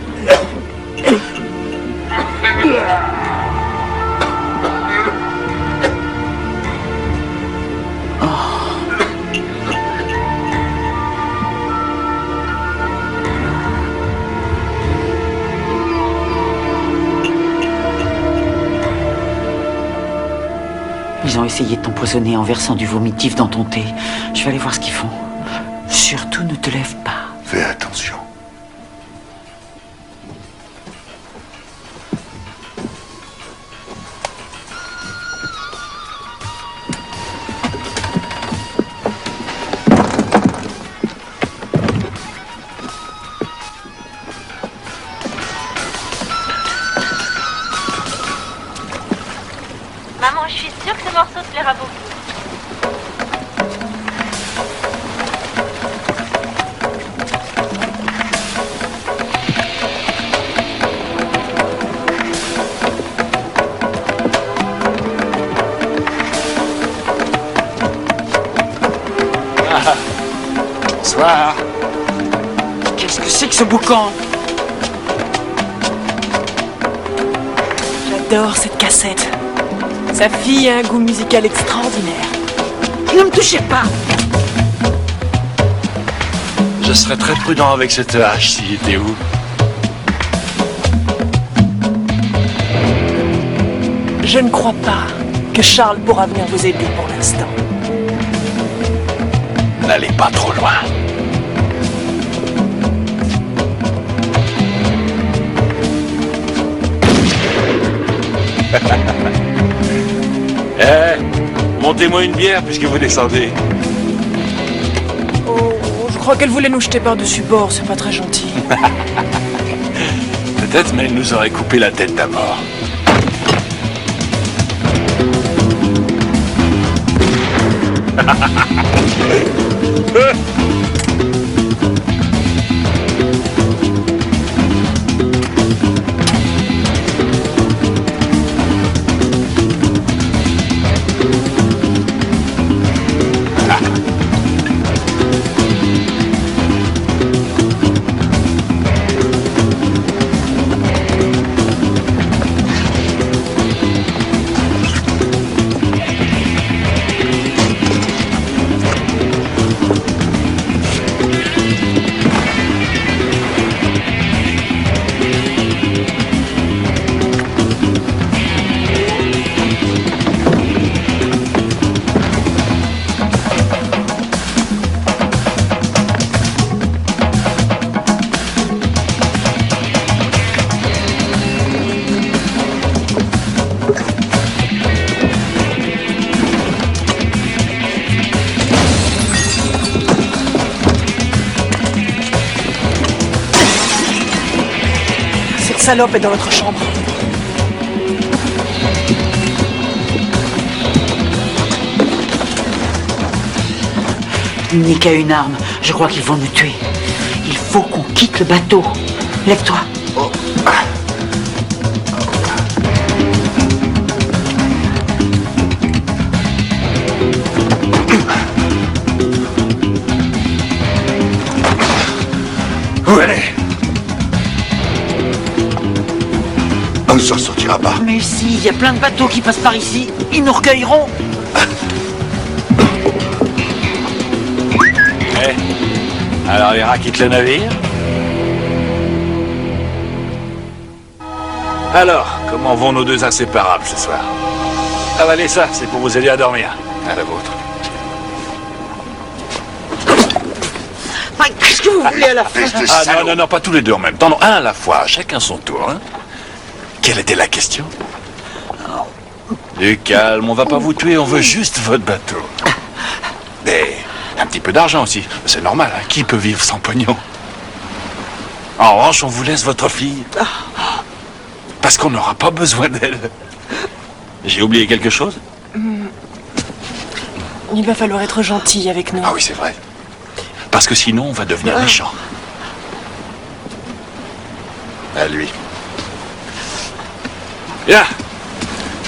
Ils ont essayé de t'empoisonner en versant du vomitif dans ton thé. Je vais aller voir ce qu'ils font. Surtout ne te lève pas. Fais attention. Maman, je suis sûre que ce morceau te plaira beaucoup. Bonsoir. Qu'est-ce que c'est que ce boucan? J'adore cette cassette. Sa fille a un goût musical extraordinaire. Ne me touchez pas! Je serais très prudent avec cette hache s'il était où. Je ne crois pas que Charles pourra venir vous aider pour l'instant. N'allez pas trop loin. Montez-moi une bière puisque vous descendez. Oh, je crois qu'elle voulait nous jeter par-dessus bord, c'est pas très gentil. Peut-être, mais elle nous aurait coupé la tête d'abord. Cette salope est dans votre chambre. Nick a une arme. Je crois qu'ils vont nous tuer. Il faut qu'on quitte le bateau. Lève-toi. Où elle est? On ne s'en sortira pas. Mais si, il y a plein de bateaux qui passent par ici. Ils nous recueilleront. Alors les rats quittent le navire? Alors, comment vont nos deux inséparables ce soir? Avalez ça, c'est pour vous aider à dormir. À la vôtre. Mais qu'est-ce que vous voulez à la fin? Espèce de Ah salaud. non, pas tous les deux en même temps. Non, un à la fois, chacun son tour. Hein. Quelle était la question? Du calme, on va pas vous tuer, on veut juste votre bateau. Mais un petit peu d'argent aussi, c'est normal, hein. Qui peut vivre sans pognon? En revanche, on vous laisse votre fille. Parce qu'on n'aura pas besoin d'elle. J'ai oublié quelque chose? Il va falloir être gentil avec nous. Ah oui, c'est vrai. Parce que sinon, on va devenir méchant. À lui. Bien.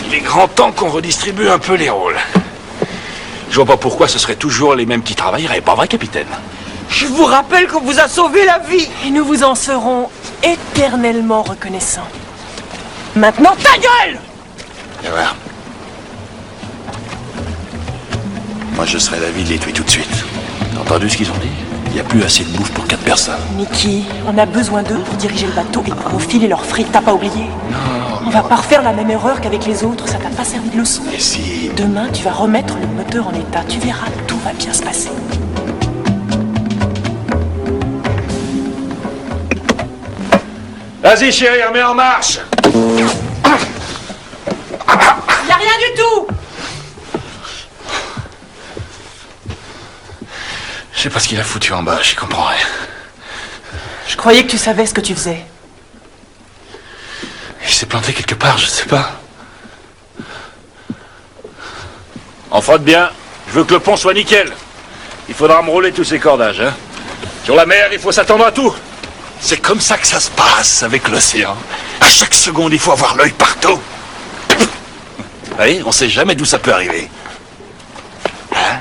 Il est grand temps qu'on redistribue un peu les rôles. Je vois pas pourquoi ce serait toujours les mêmes qui travailleraient, pas vrai, capitaine? Je vous rappelle qu'on vous a sauvé la vie. Et nous vous en serons éternellement reconnaissants. Maintenant, ta gueule! Et voilà. Moi, je serais d'avis de les tuer tout de suite. T'as entendu ce qu'ils ont dit? Il n'y a plus assez de bouffe pour 4 personnes. Mickey, on a besoin d'eux pour diriger le bateau et pour nous filer leurs frites, t'as pas oublié? On va pas refaire la même erreur qu'avec les autres, ça t'a pas servi de leçon. Et si... Demain, tu vas remettre le moteur en état, tu verras, tout va bien se passer. Vas-y, chérie, remets en marche. Y a rien du tout! Je sais pas ce qu'il a foutu en bas, j'y comprends rien. Je croyais que tu savais ce que tu faisais. Il s'est planté quelque part, je sais pas. On frotte bien. Je veux que le pont soit nickel. Il faudra me rouler tous ces cordages, hein. Sur la mer, il faut s'attendre à tout. C'est comme ça que ça se passe avec l'océan. À chaque seconde, il faut avoir l'œil partout. Vous voyez, on sait jamais d'où ça peut arriver. Hein?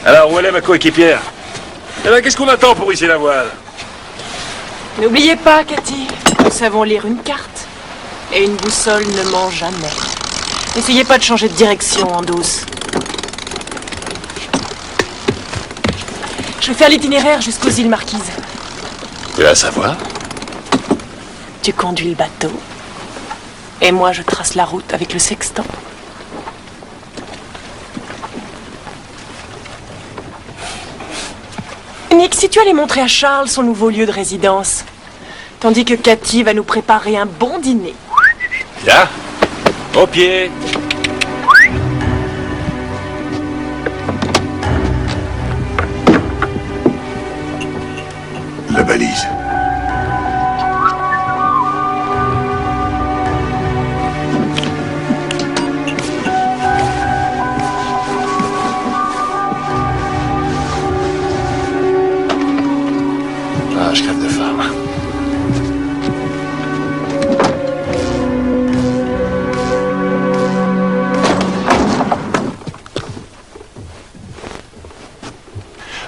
Alors, où elle est ma coéquipière? Eh ben, qu'est-ce qu'on attend pour hisser la voile? N'oubliez pas, Cathy, nous savons lire une carte. Et une boussole ne ment jamais. N'essayez pas de changer de direction en douce. Je vais faire l'itinéraire jusqu'aux îles Marquises. Tu vas savoir. Tu conduis le bateau. Et moi, je trace la route avec le sextant. Nick, si tu allais montrer à Charles son nouveau lieu de résidence, tandis que Cathy va nous préparer un bon dîner. Là, au pied. La balise. Ah, je crève de faim.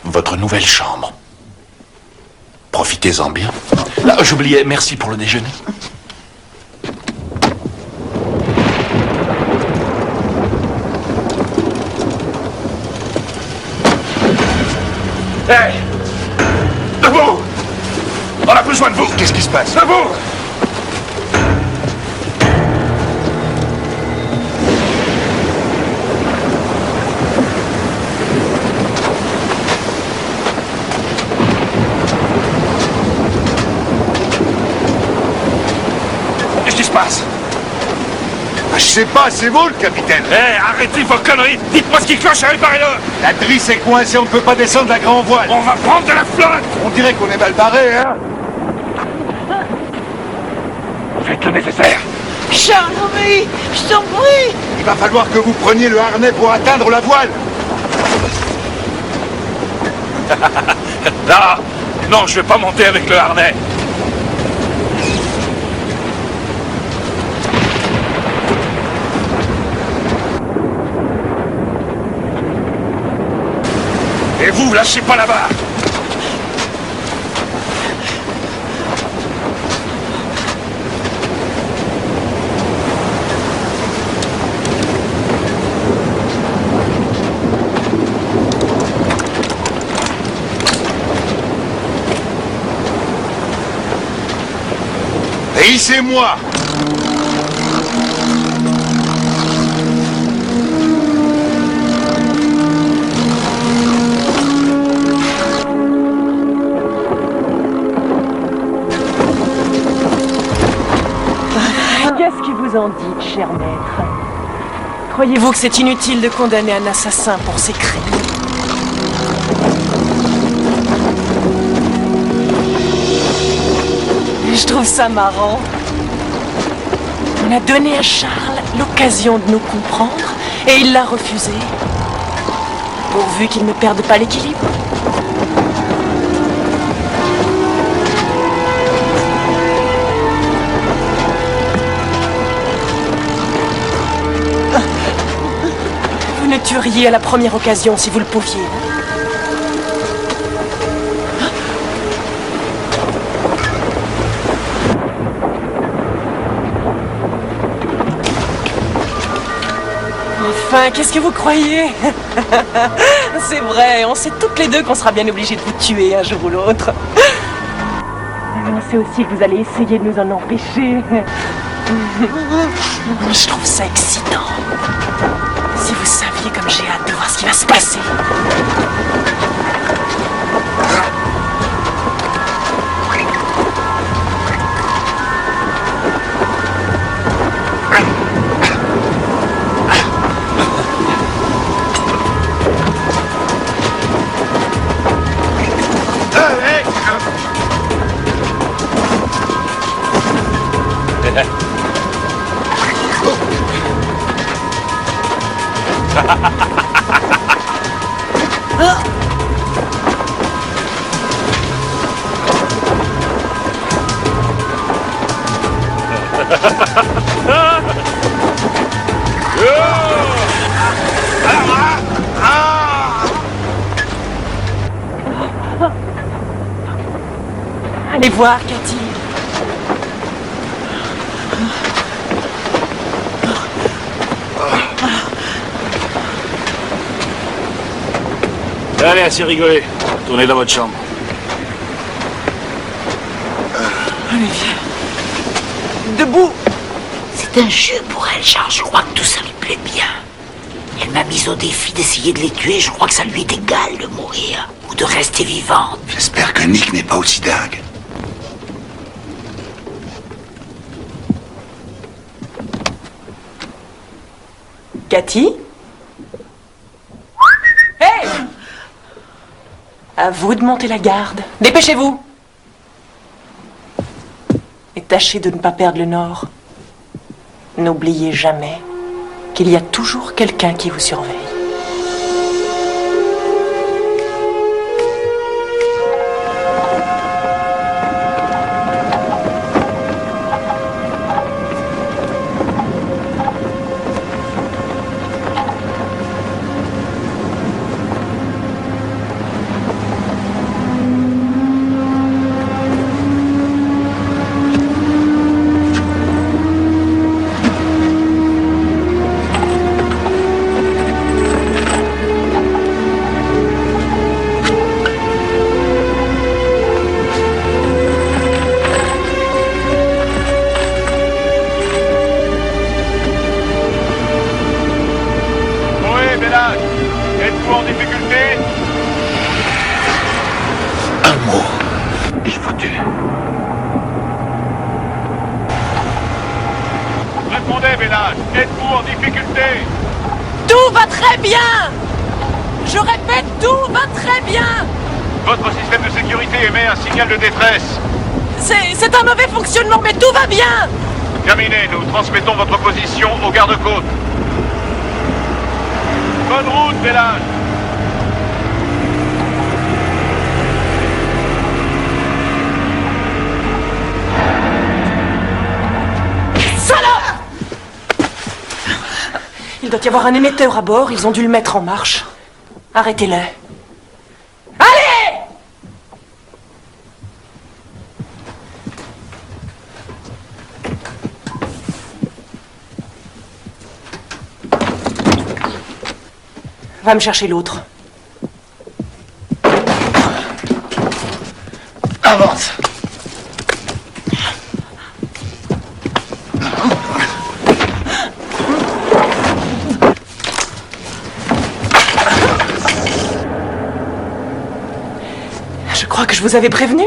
Votre nouvelle chambre. Profitez-en bien. Là, j'oubliais, merci pour le déjeuner. Hey! Debout! On a besoin de vous! Qu'est-ce qui se passe? Debout! Qu'est-ce qui se passe? Je sais pas, c'est vous le capitaine. Hey, arrêtez vos conneries! Dites-moi ce qui cloche et réparez-le! La drisse est coincée, on ne peut pas descendre la grand voile. On va prendre de la flotte! On dirait qu'on est mal barré, hein? Faites le nécessaire! Charles, mais je t'en prie. Il va falloir que vous preniez le harnais pour atteindre la voile. Non, je vais pas monter avec le harnais. Et vous, lâchez pas la barre. Et c'est moi. splendide, cher maître. Croyez-vous que c'est inutile de condamner un assassin pour ses crimes? Je trouve ça marrant. On a donné à Charles l'occasion de nous comprendre et il l'a refusé. Pourvu qu'il ne perde pas l'équilibre. Vous ne tueriez à la première occasion si vous le pouviez. Enfin, qu'est-ce que vous croyez? C'est vrai, on sait toutes les deux qu'on sera bien obligés de vous tuer un jour ou l'autre. Mais on sait aussi que vous allez essayer de nous en empêcher. Je trouve ça excitant. Si vous saviez comme j'ai hâte de voir ce qui va se passer. Allez voir, Cathy. Allez, assez rigolé. Retournez dans votre chambre. Allez, viens. Debout. C'est un jeu pour elle, Charles. Je crois que tout ça lui plaît bien. Elle m'a mise au défi d'essayer de les tuer. Je crois que ça lui est égal de mourir ou de rester vivante. J'espère que Nick n'est pas aussi dingue. Cathy? Hey! À vous de monter la garde. Dépêchez-vous! Et tâchez de ne pas perdre le nord. N'oubliez jamais qu'il y a toujours quelqu'un qui vous surveille. Êtes-vous en difficulté? Un mot. Je vous tue. Répondez, Bellage. Êtes-vous en difficulté? Tout va très bien! Je répète, tout va très bien! Votre système de sécurité émet un signal de détresse. C'est un mauvais fonctionnement, mais tout va bien! Terminé, nous transmettons votre position au garde-côte. Bonne route, Bellage. Salope! Il doit y avoir un émetteur à bord, ils ont dû le mettre en marche. Arrêtez-le. Allez! Va me chercher l'autre. Avance. Je crois que je vous avais prévenu.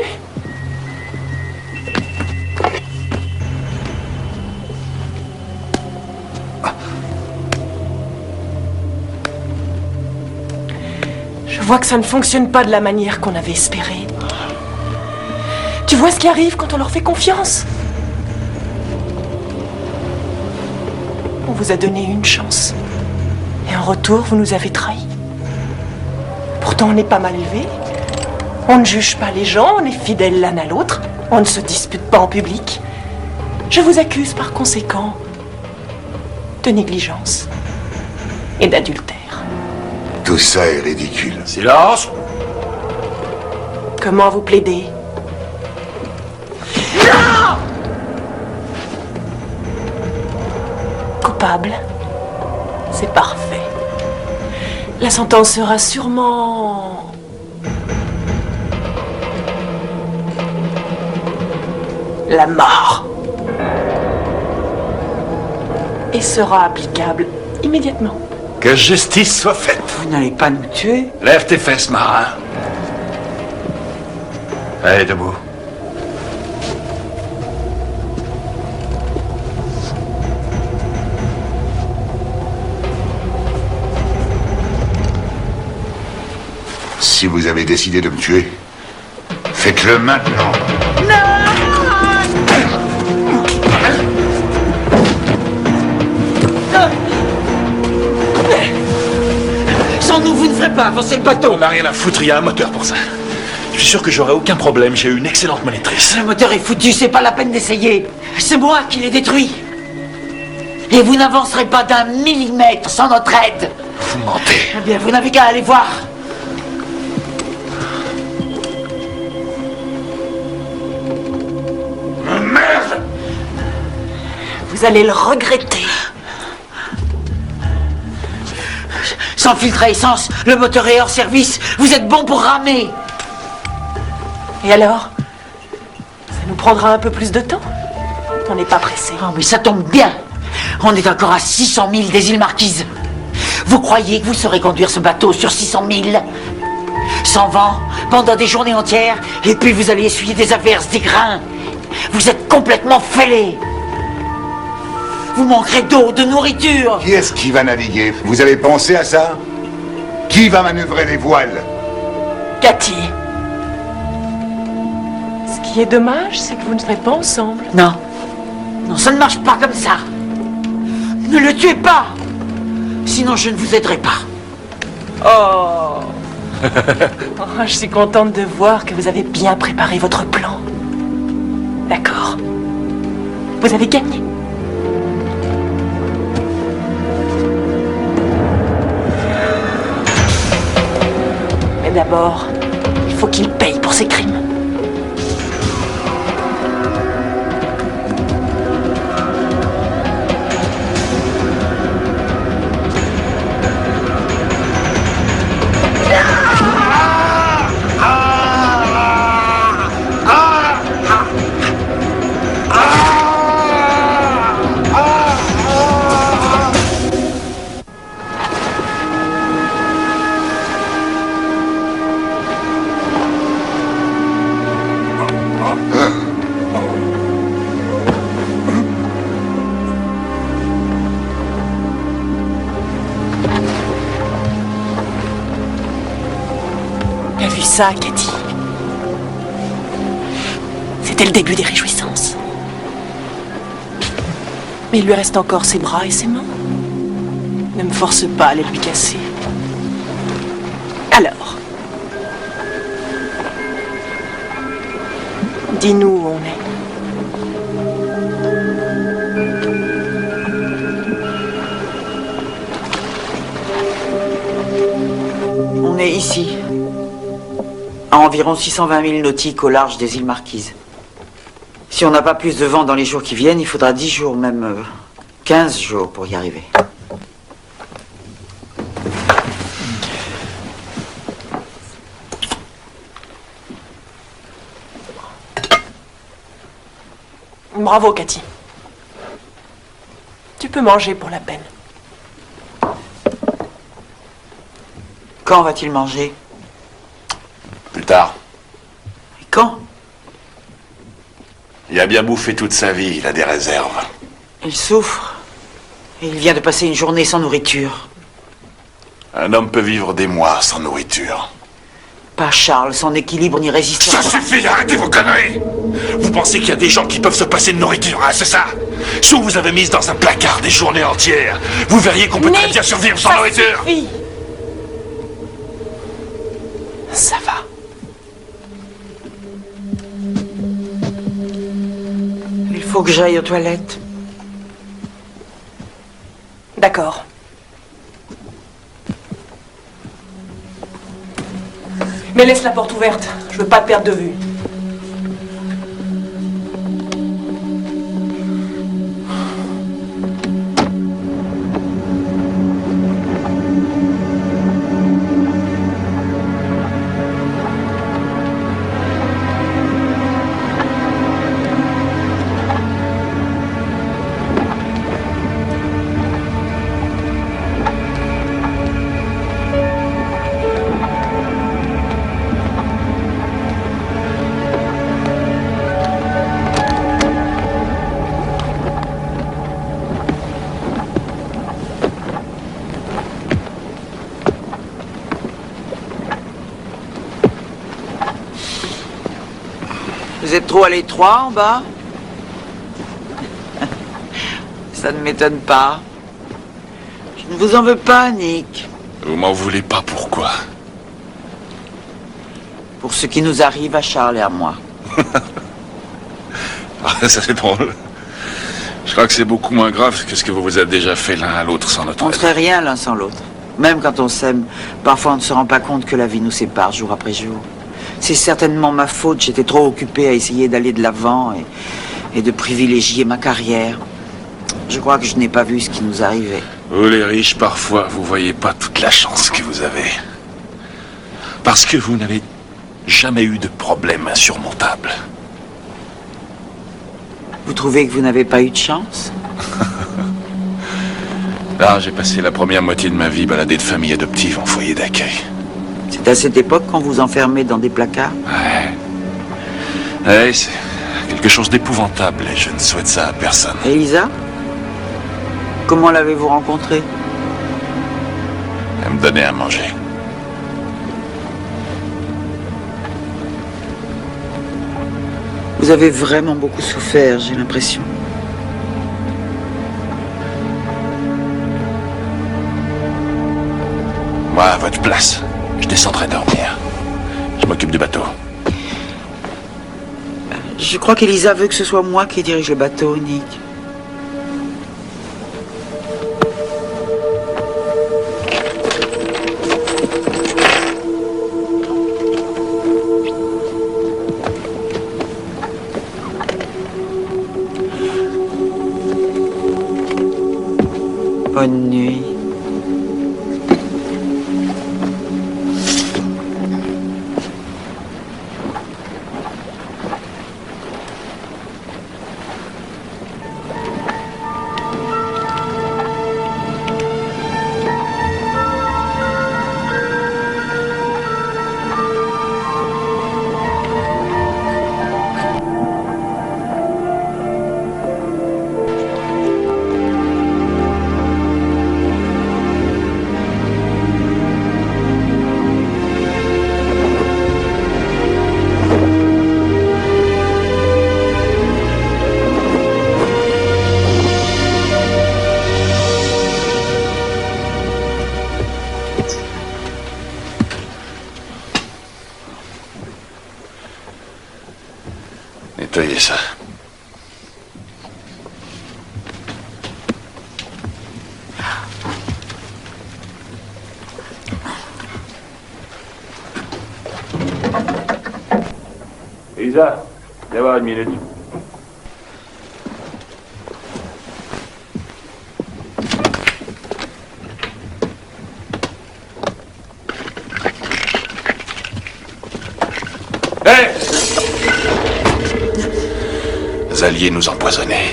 Je vois que ça ne fonctionne pas de la manière qu'on avait espéré. Tu vois ce qui arrive quand on leur fait confiance? On vous a donné une chance. Et en retour, vous nous avez trahis. Pourtant, on n'est pas mal élevés. On ne juge pas les gens, on est fidèles l'un à l'autre. On ne se dispute pas en public. Je vous accuse par conséquent de négligence et d'adultère. Tout ça est ridicule. Silence! Comment vous plaidez? Coupable. C'est parfait. La sentence sera sûrement... la mort. Et sera applicable immédiatement. Que justice soit faite. Vous n'allez pas nous tuer? Lève tes fesses, marin. Allez, debout. Si vous avez décidé de me tuer, faites-le maintenant. Sans nous, vous ne ferez pas avancer le bateau. On n'a rien à foutre, il y a un moteur pour ça. Je suis sûr que j'aurai aucun problème, j'ai une excellente monitrice. Le moteur est foutu, c'est pas la peine d'essayer. C'est moi qui l'ai détruit. Et vous n'avancerez pas d'un millimètre sans notre aide. Vous mentez. Eh bien, vous n'avez qu'à aller voir. Merde! Vous allez le regretter. Sans filtre à essence, le moteur est hors service. Vous êtes bon pour ramer. Et alors? Ça nous prendra un peu plus de temps? On n'est pas pressé. Oh, mais ça tombe bien. On est encore à 600 000 des îles Marquises. Vous croyez que vous saurez conduire ce bateau sur 600 000? Sans vent, pendant des journées entières, et puis vous allez essuyer des averses, des grains. Vous êtes complètement fêlés. Vous manquerez d'eau, de nourriture. Qui est-ce qui va naviguer? Vous avez pensé à ça? Qui va manœuvrer les voiles? Cathy. Ce qui est dommage, c'est que vous ne serez pas ensemble. Non. Non, ça ne marche pas comme ça. Ne le tuez pas. Sinon, je ne vous aiderai pas. Oh. Oh, je suis contente de voir que vous avez bien préparé votre plan. D'accord. Vous avez gagné. Mais d'abord, il faut qu'il paye pour ses crimes. T'as vu ça, Cathy? C'était le début des réjouissances. Mais il lui reste encore ses bras et ses mains. Ne me force pas à les lui casser. Alors, dis-nous où on est. On est ici, à environ 620 000 nautiques au large des îles Marquises. Si on n'a pas plus de vent dans les jours qui viennent, il faudra 10 jours, même 15 jours pour y arriver. Bravo, Cathy. Tu peux manger pour la peine. Quand va-t-il manger? Plus tard. Et quand? Il a bien bouffé toute sa vie, il a des réserves. Il souffre. Et il vient de passer une journée sans nourriture. Un homme peut vivre des mois sans nourriture. Pas Charles, son équilibre n'y résiste Ça pas. suffit, arrêtez vos conneries! Vous pensez qu'il y a des gens qui peuvent se passer de nourriture, hein, c'est ça? Si on vous avait mise dans un placard des journées entières, vous verriez qu'on peut très bien survivre sans nourriture! Suffit. Ça va. Il faut que j'aille aux toilettes. D'accord. Mais laisse la porte ouverte. Je veux pas te perdre de vue. Vous êtes trop à l'étroit en bas? Ça ne m'étonne pas. Je ne vous en veux pas, Nick. Vous m'en voulez pas, pourquoi? Pour ce qui nous arrive à Charles et à moi. Ah, ça c'est drôle. Je crois que c'est beaucoup moins grave que ce que vous vous êtes déjà fait l'un à l'autre sans notre On ne aide. serait rien l'un sans l'autre. Même quand on s'aime, parfois on ne se rend pas compte que la vie nous sépare jour après jour. C'est certainement ma faute, j'étais trop occupée à essayer d'aller de l'avant et de privilégier ma carrière. Je crois que je n'ai pas vu ce qui nous arrivait. Vous les riches, parfois, vous voyez pas toute la chance que vous avez. Parce que vous n'avez jamais eu de problème insurmontable. Vous trouvez que vous n'avez pas eu de chance? Là, j'ai passé la première moitié de ma vie baladé de famille adoptive en foyer d'accueil. C'est à cette époque qu'on vous enfermait dans des placards? Ouais, c'est quelque chose d'épouvantable et je ne souhaite ça à personne. Elisa? Comment l'avez-vous rencontrée? Elle me donnait à manger. Vous avez vraiment beaucoup souffert, j'ai l'impression. Moi, à votre place, je descendrai dormir. Je m'occupe du bateau. Je crois qu'Elisa veut que ce soit moi qui dirige le bateau, Nick. Bonne nuit. Nettoyez ça. Elisa, viens voir une minute. Hé! Les alliés nous empoisonnaient.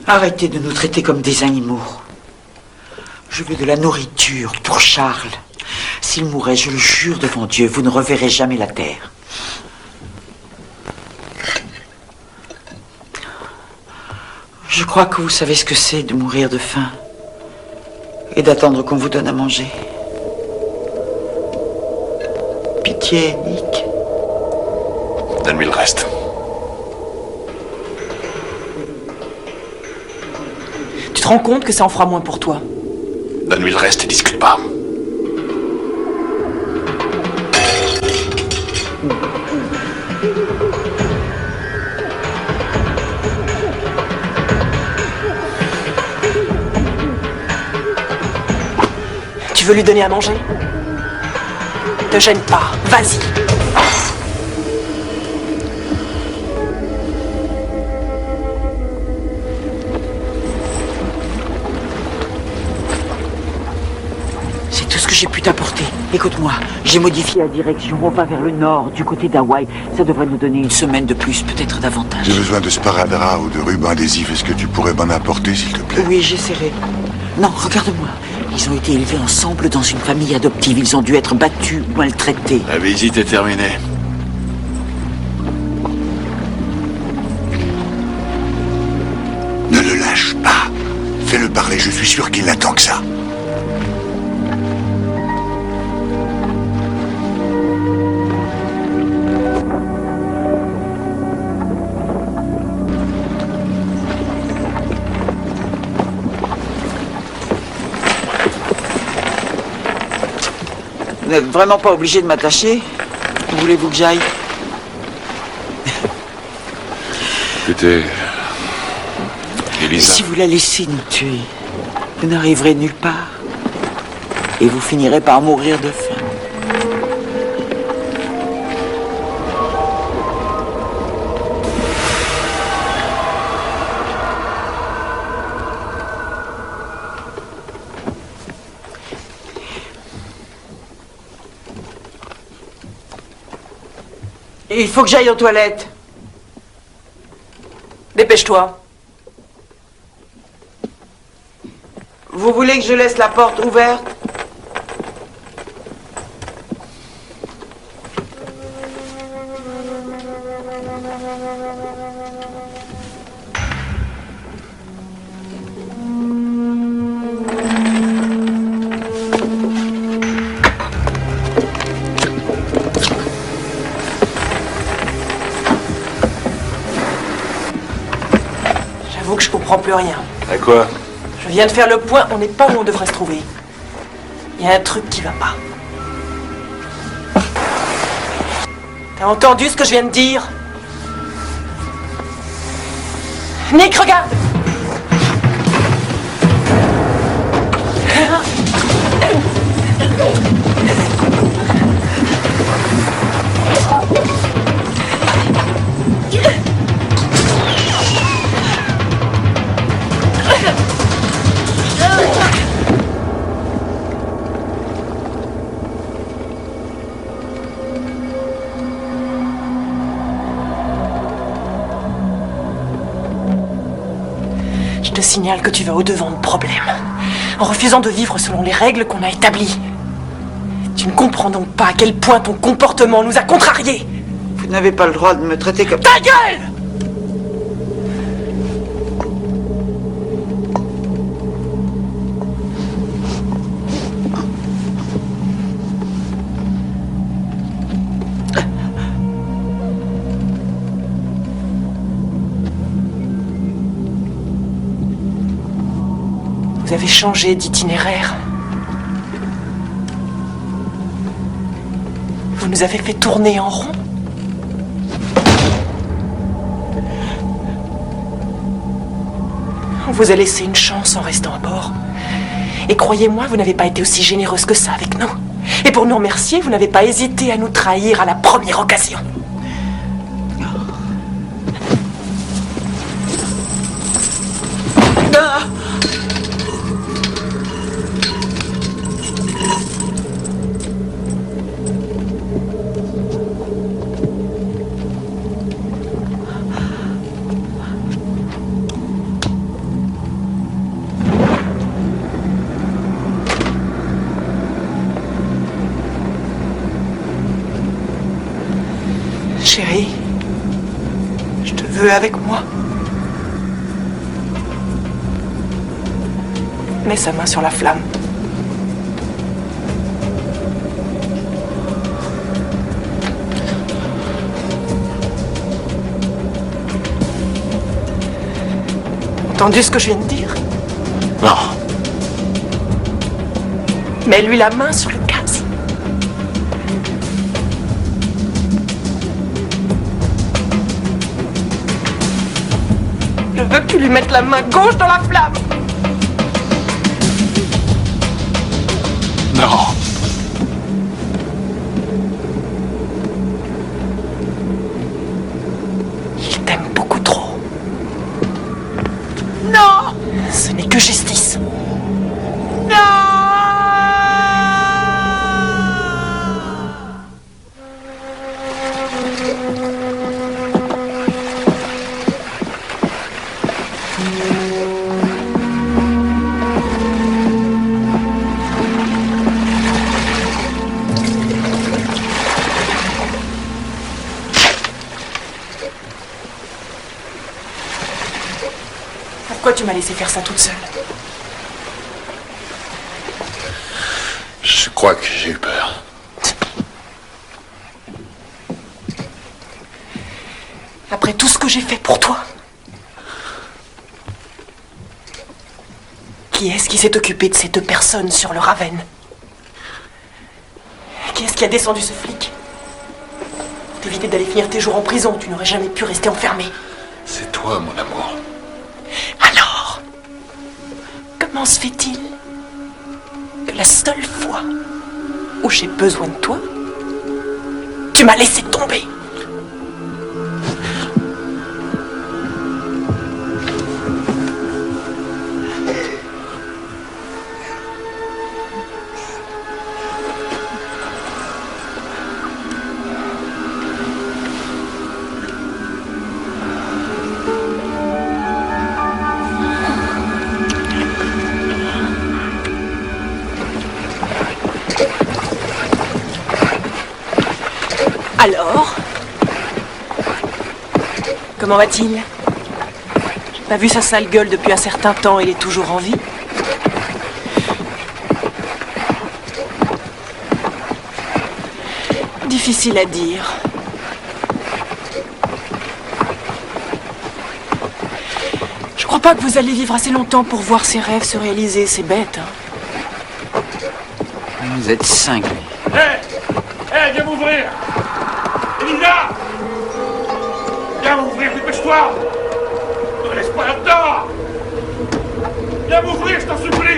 Arrêtez de nous traiter comme des animaux. Je veux de la nourriture pour Charles. S'il mourait, je le jure devant Dieu, vous ne reverrez jamais la terre. Je crois que vous savez ce que c'est de mourir de faim et d'attendre qu'on vous donne à manger. Pitié, Nick. Donne-lui le reste. Tu te rends compte que ça en fera moins pour toi? Donne-lui le reste et discute pas. Tu veux lui donner à manger? Te gêne pas, vas-y. C'est tout ce que j'ai pu t'apporter. Écoute-moi, j'ai modifié la direction. On va vers le nord, du côté d'Hawaï. Ça devrait nous donner une semaine de plus, peut-être davantage. J'ai besoin de sparadrap ou de ruban adhésif. Est-ce que tu pourrais m'en apporter, s'il te plaît? Oui, j'essaierai. Non, regarde-moi. Ils ont été élevés ensemble dans une famille adoptive. Ils ont dû être battus ou maltraités. La visite est terminée. Ne le lâche pas. Fais-le parler, je suis sûr qu'il n'attend que ça. Vous n'êtes vraiment pas obligé de m'attacher? Où voulez-vous que j'aille? Écoutez, Elisa. Si vous la laissez nous tuer, vous n'arriverez nulle part. Et vous finirez par mourir de faim. Il faut que j'aille aux toilettes. Dépêche-toi. Vous voulez que je laisse la porte ouverte? J'avoue que je comprends plus rien. À quoi? Je viens de faire le point, on n'est pas où on devrait se trouver. Il y a un truc qui va pas. T'as entendu ce que je viens de dire? Nick, regarde! Je te signale que tu vas au-devant de problème, en refusant de vivre selon les règles qu'on a établies. Tu ne comprends donc pas à quel point ton comportement nous a contrariés. Vous n'avez pas le droit de me traiter comme... Ta gueule! Vous avez changé d'itinéraire. Vous nous avez fait tourner en rond. On vous a laissé une chance en restant à bord. Et croyez-moi, vous n'avez pas été aussi généreuse que ça avec nous. Et pour nous remercier, vous n'avez pas hésité à nous trahir à la première occasion. Chérie, je te veux avec moi. Mets sa main sur la flamme. Entendu ce que je viens de dire? Non. Mets-lui la main sur le gaz. Je veux que tu lui mettes la main gauche dans la flamme. Non. Il t'aime beaucoup trop. Non! Ce n'est que justice. Pourquoi tu m'as laissé faire ça toute seule? Je crois que j'ai eu peur. Après tout ce que j'ai fait pour toi. Qui est-ce qui s'est occupé de ces deux personnes sur le Ravenne? Qui est-ce qui a descendu ce flic? Pour t'éviter d'aller finir tes jours en prison, tu n'aurais jamais pu rester enfermé. C'est toi, mon amour. Alors, comment se fait-il que la seule fois où j'ai besoin de toi, tu m'as laissé tomber? Alors, comment va-t-il? J'ai pas vu sa sale gueule depuis un certain temps, il est toujours en vie? Difficile à dire. Je crois pas que vous allez vivre assez longtemps pour voir ses rêves se réaliser, c'est bête, hein? Vous êtes cinglés. Hé, viens m'ouvrir! Elisa! Viens m'ouvrir, dépêche-toi! Ne me laisse pas là-dedans! Viens m'ouvrir, je t'en supplie!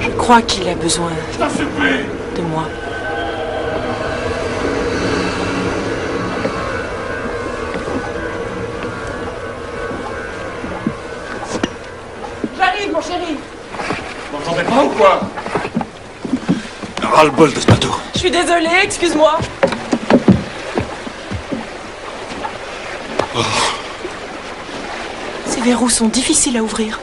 Je crois qu'il a besoin Je t'en supplie! de moi. J'arrive, mon chéri! Vous m'entendez pas ou quoi? Ras-le-bol de ce bateau. Je suis désolée, excuse-moi. Ces verrous sont difficiles à ouvrir.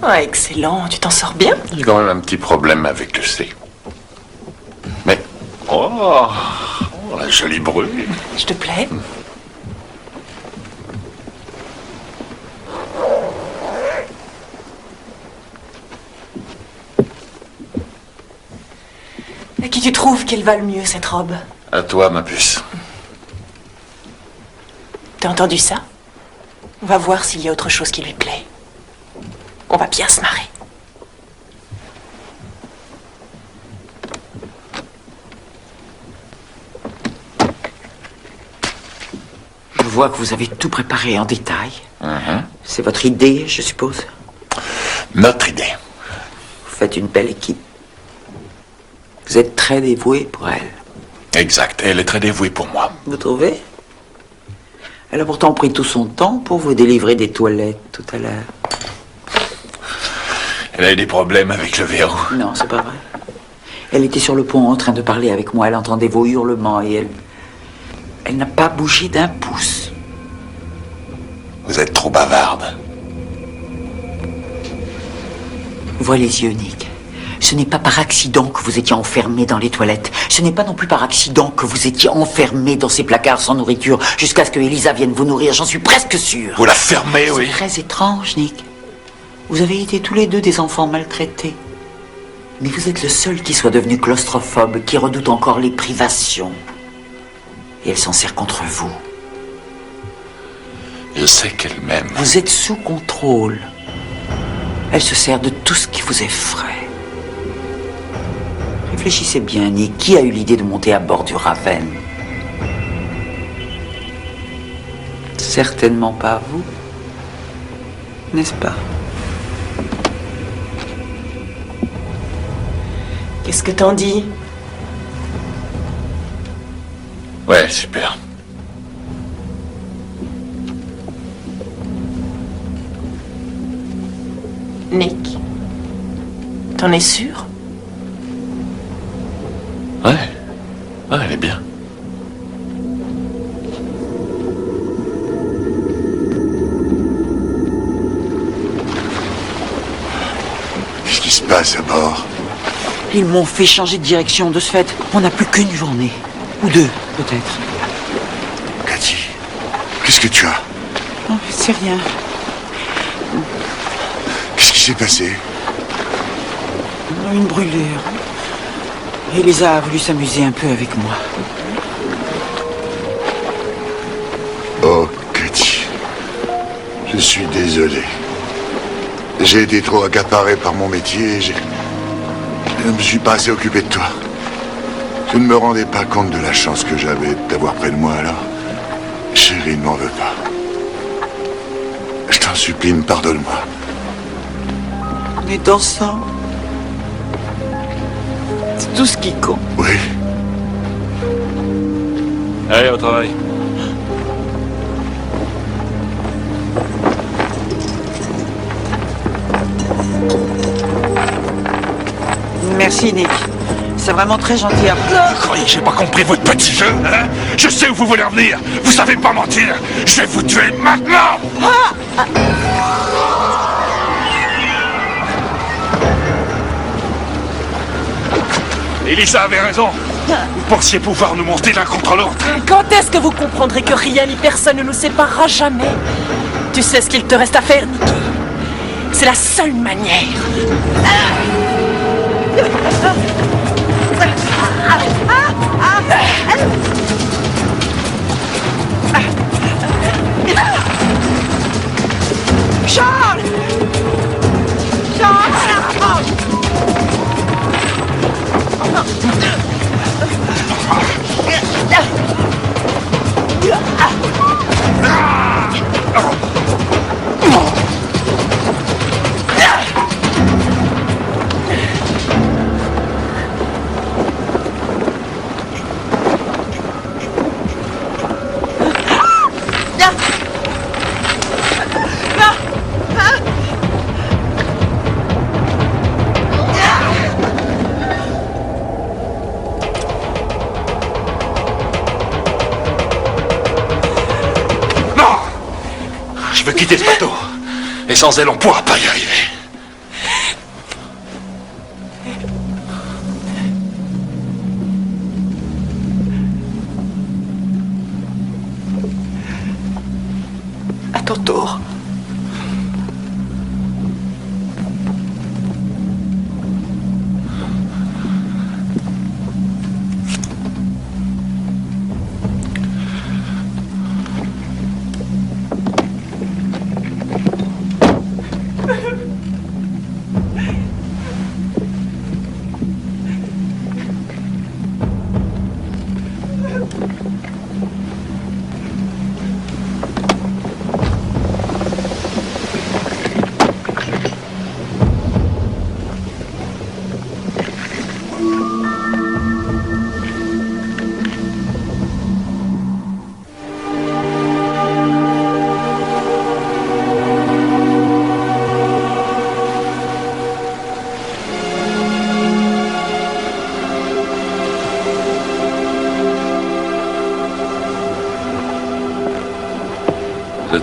Ah, excellent, tu t'en sors bien? J'ai quand même un petit problème avec le C. Mais, oh, la jolie brune. Je te plais? À qui tu trouves qu'elle va le mieux, cette robe? À toi, ma puce. T'as entendu ça? On va voir s'il y a autre chose qui lui plaît. On va bien se marrer. Je vois que vous avez tout préparé en détail. C'est votre idée, je suppose? Notre idée. Vous faites une belle équipe. Vous êtes très dévoué pour elle. Exact. Elle est très dévouée pour moi. Vous trouvez? Elle a pourtant pris tout son temps pour vous délivrer des toilettes tout à l'heure. Elle a eu des problèmes avec le verrou. Non, c'est pas vrai. Elle était sur le pont en train de parler avec moi. Elle entendait vos hurlements et elle n'a pas bougé d'un pouce. Vous êtes trop bavarde. Vois les yeux, Nick. Ce n'est pas par accident que vous étiez enfermé dans les toilettes. Ce n'est pas non plus par accident que vous étiez enfermé dans ces placards sans nourriture jusqu'à ce que Elisa vienne vous nourrir. J'en suis presque sûr. Vous la fermez, oui. C'est très étrange, Nick. Vous avez été tous les deux des enfants maltraités. Mais vous êtes le seul qui soit devenu claustrophobe, qui redoute encore les privations. Et elle s'en sert contre vous. Je sais qu'elle m'aime. Vous êtes sous contrôle. Elle se sert de tout ce qui vous effraie. Réfléchissez bien, Nick. Qui a eu l'idée de monter à bord du Raven? Certainement pas vous. N'est-ce pas? Qu'est-ce que t'en dis? Ouais, super. Nick, t'en es sûr? Ouais. Ouais, elle est bien. Qu'est-ce qui se passe à bord? Ils m'ont fait changer de direction de ce fait. On n'a plus qu'une journée. Ou deux, peut-être. Cathy, qu'est-ce que tu as? Oh, c'est rien. Qu'est-ce qui s'est passé? Une brûlure. Elisa a voulu s'amuser un peu avec moi. Oh, Cathy. Je suis désolé. J'ai été trop accaparé par mon métier et je ne me suis pas assez occupé de toi. Je ne me rendais pas compte de la chance que j'avais de t'avoir près de moi alors. Chérie, ne m'en veux pas. Je t'en supplie, pardonne-moi. On est ensemble. C'est tout ce qui compte. Oui. Allez, au travail. Merci, Nick. C'est vraiment très gentil à vous. Vous croyez que j'ai pas compris votre petit jeu, hein? Je sais où vous voulez en venir. Vous savez pas mentir. Je vais vous tuer maintenant. Elisa avait raison. Vous pensiez pouvoir nous monter l'un contre l'autre. Quand est-ce que vous comprendrez que rien ni personne ne nous séparera jamais? Tu sais ce qu'il te reste à faire, Nicky. C'est la seule manière. Charles! Charles! Je veux quitter ce bateau. Et sans elle, on pourra pas y arriver. À ton tour.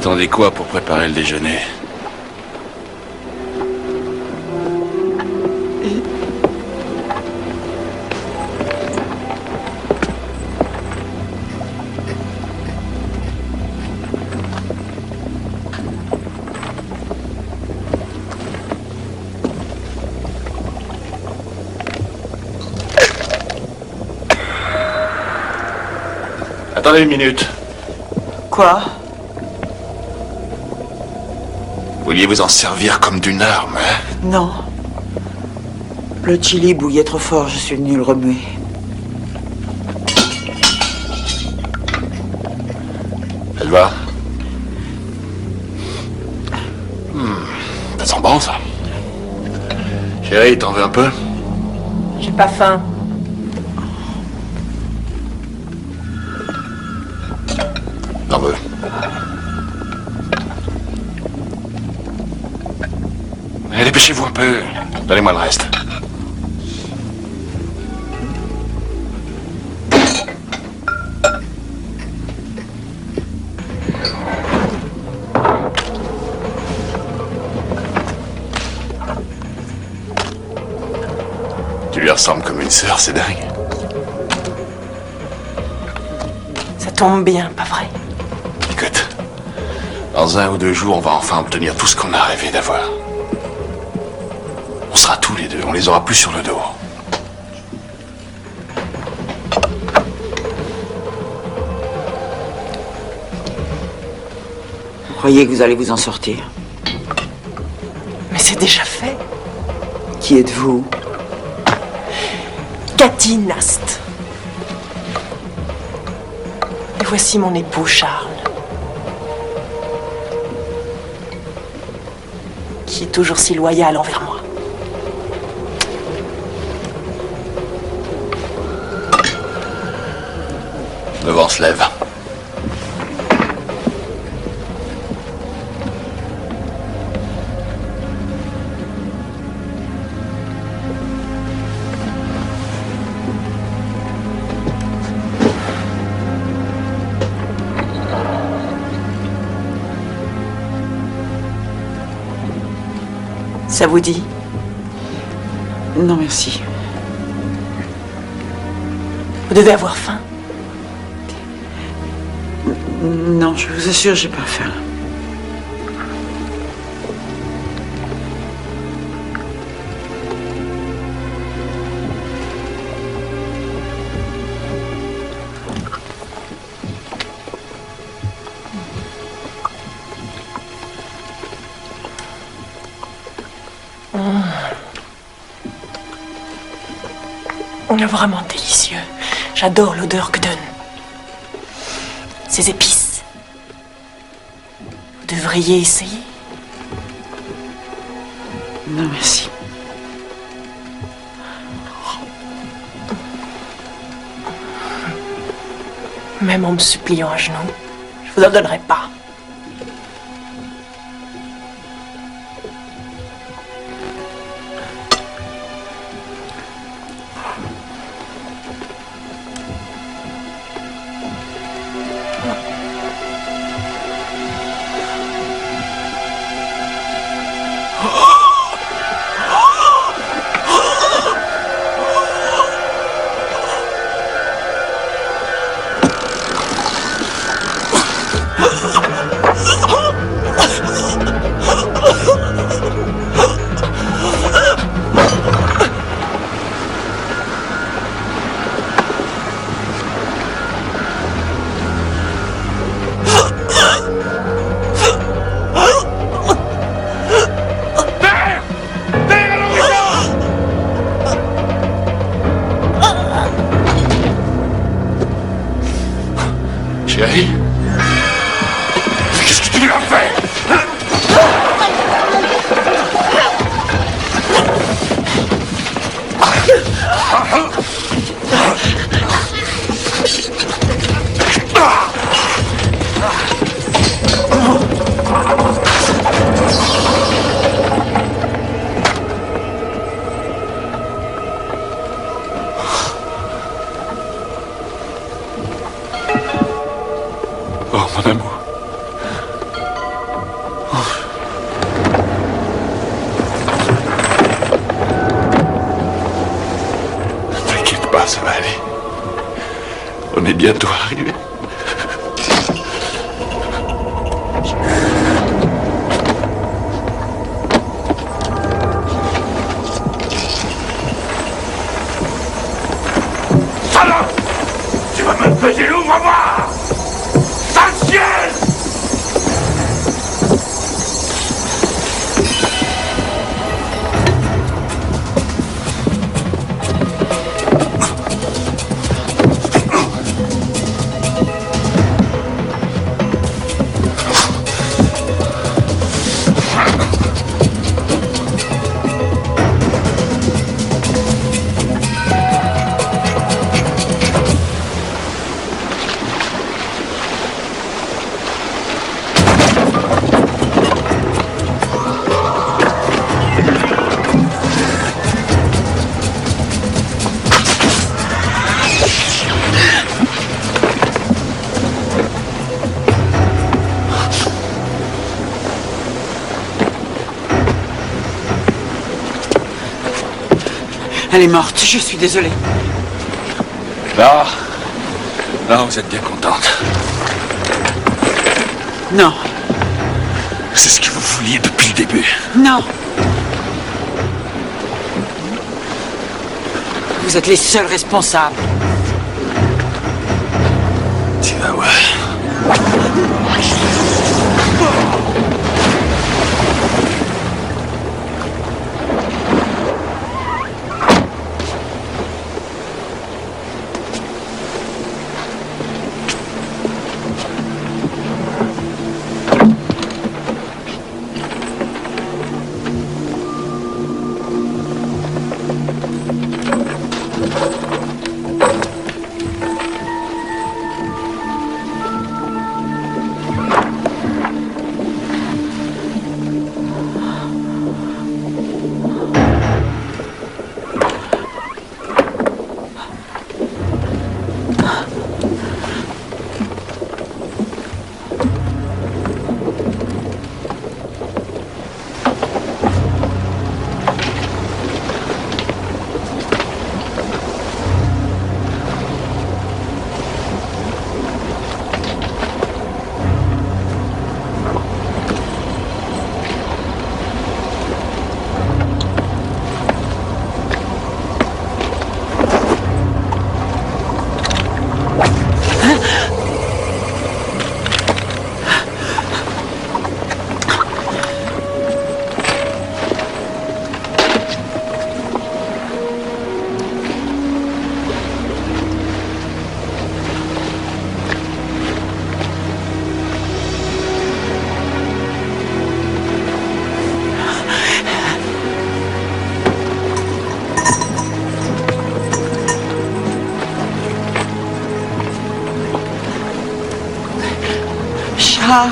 attendez quoi pour préparer le déjeuner? Attendez une minute. Quoi? Vous vouliez vous en servir comme d'une arme, hein? Non. Le chili bouillait trop fort, je suis venu le remuer. Elle va? Ça sent bon, ça. Chérie, t'en veux un peu? J'ai pas faim. T'en veux? Allez, dépêchez-vous un peu. Donnez-moi le reste. Tu lui ressembles comme une sœur, c'est dingue. Ça tombe bien, pas vrai? Écoute, dans 1 ou 2 jours, on va enfin obtenir tout ce qu'on a rêvé d'avoir. On sera tous les deux, on les aura plus sur le dos. Vous croyez que vous allez vous en sortir? Mais c'est déjà fait. Qui êtes-vous? Cathy Nast. Et voici mon époux Charles. Qui est toujours si loyal envers moi. Le vent se lève. Ça vous dit? Non, merci. Vous devez avoir faim. Non, je vous assure, j'ai pas faim. Vraiment délicieux. J'adore l'odeur que donne ces épices. Vous devriez essayer. Non, merci. Même en me suppliant à genoux, je vous en donnerai pas. On est bientôt arrivé. Salope! Tu vas me peser l'ouvre-moi! Sale ciel! Elle est morte, je suis désolée. Là, vous êtes bien contente. Non, C'est ce que vous vouliez depuis le début. non. Vous êtes les seuls responsables. Tu vas voir. Charles.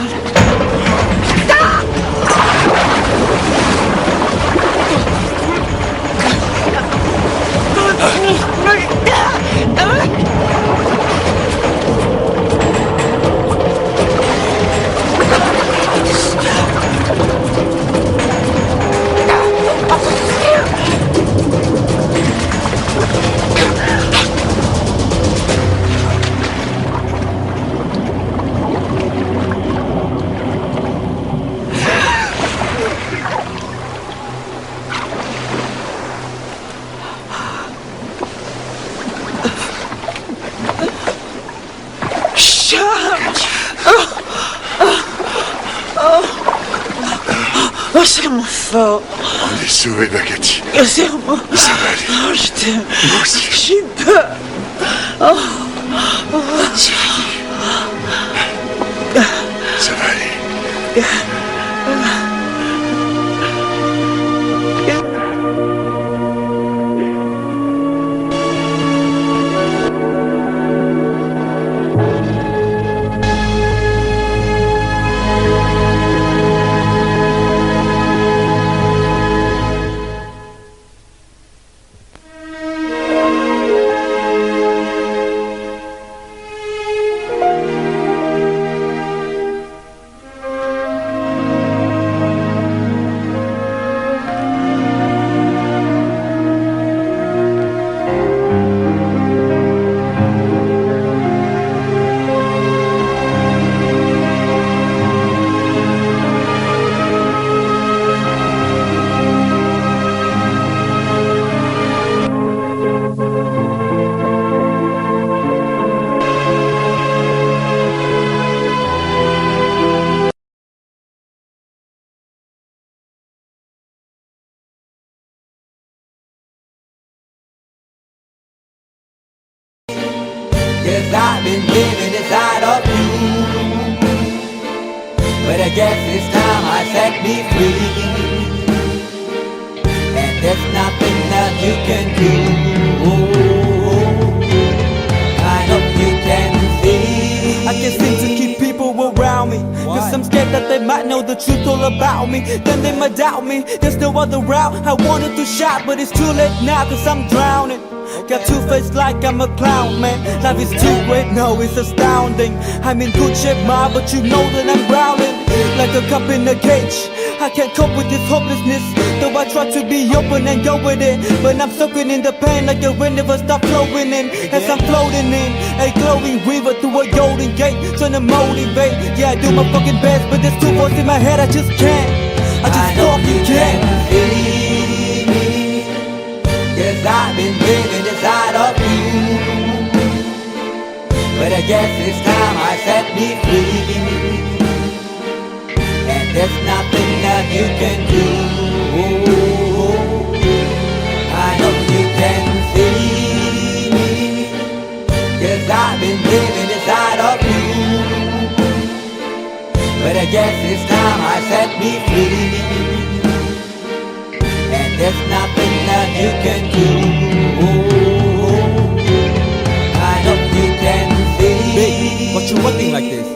Oh, serre-moi fort. On est sauvés, Bagatti. Serre-moi. Ça va aller. Oh, je t'aime. Moi aussi. J'ai peur. C'est fini. Ça va aller. 'Cause I've been living inside of you. But I guess this time I set me free. And there's nothing that you can do. I hope you can see. I can't seem to keep people around me. Cause I'm scared that they might know the truth all about me. Then they might doubt me. There's no other route. I wanted to shout, but it's too late now cause I'm drowning. Got two-faced like I'm a clown, man. Life is too great, no, it's astounding. I'm in good shape, ma, but you know that I'm drowning like a cup in a cage. I can't cope with this hopelessness, though I try to be open and go with it. But I'm soaking in the pain like the wind never stop flowing in. As I'm floating in a glowing river through a golden gate, trying to motivate. Yeah, I do my fucking best, but there's two voices in my head, I just can't. I just fucking can't. Cause I've been living inside of you. But I guess this time I set me free. And there's nothing that you can do. I hope you can see. Cause I've been living inside of you. But I guess this time I set me free. And there's nothing that you can do. I hope you can see. Big, what you wanting like this?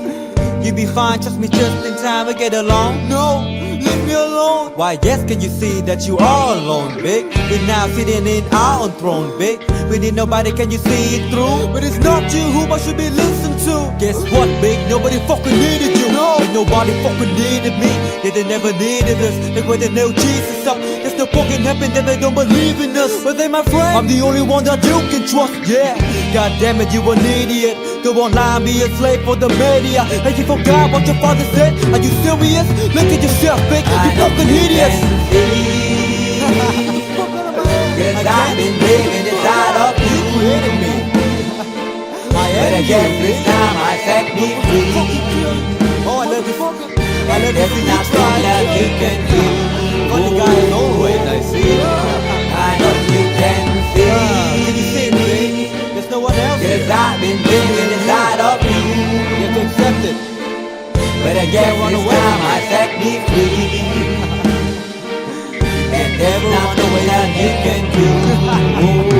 You be fine, trust me just in time, we get along. No, leave me alone. Why yes, can you see that you are alone, big? We're now sitting in our own throne, big. We need nobody, can you see it through? But it's not you who I should be listening to. Guess what, big? Nobody fucking needed you. No, and nobody fucking needed me. Yeah, they never needed us. Like when they nailed Jesus up. There's no fucking heaven, then they don't believe in us. But they my friend, I'm the only one that you can trust. Yeah, god damn it, you an idiot. Go online, be a slave for the media. And you forgot what your father said. Are you serious? Look at yourself, big. You fucking idiots. Cause I've been living inside of you. But I guess this time I set me free. Oh, I love this. I love There's this. nothing that you can do. Funny guy is always, I see. I hope you can see. Can you see me? There's no one else. Cause I've been living inside of you. You have to accept it. But I guess this time I set me free. And there's nothing that you can do.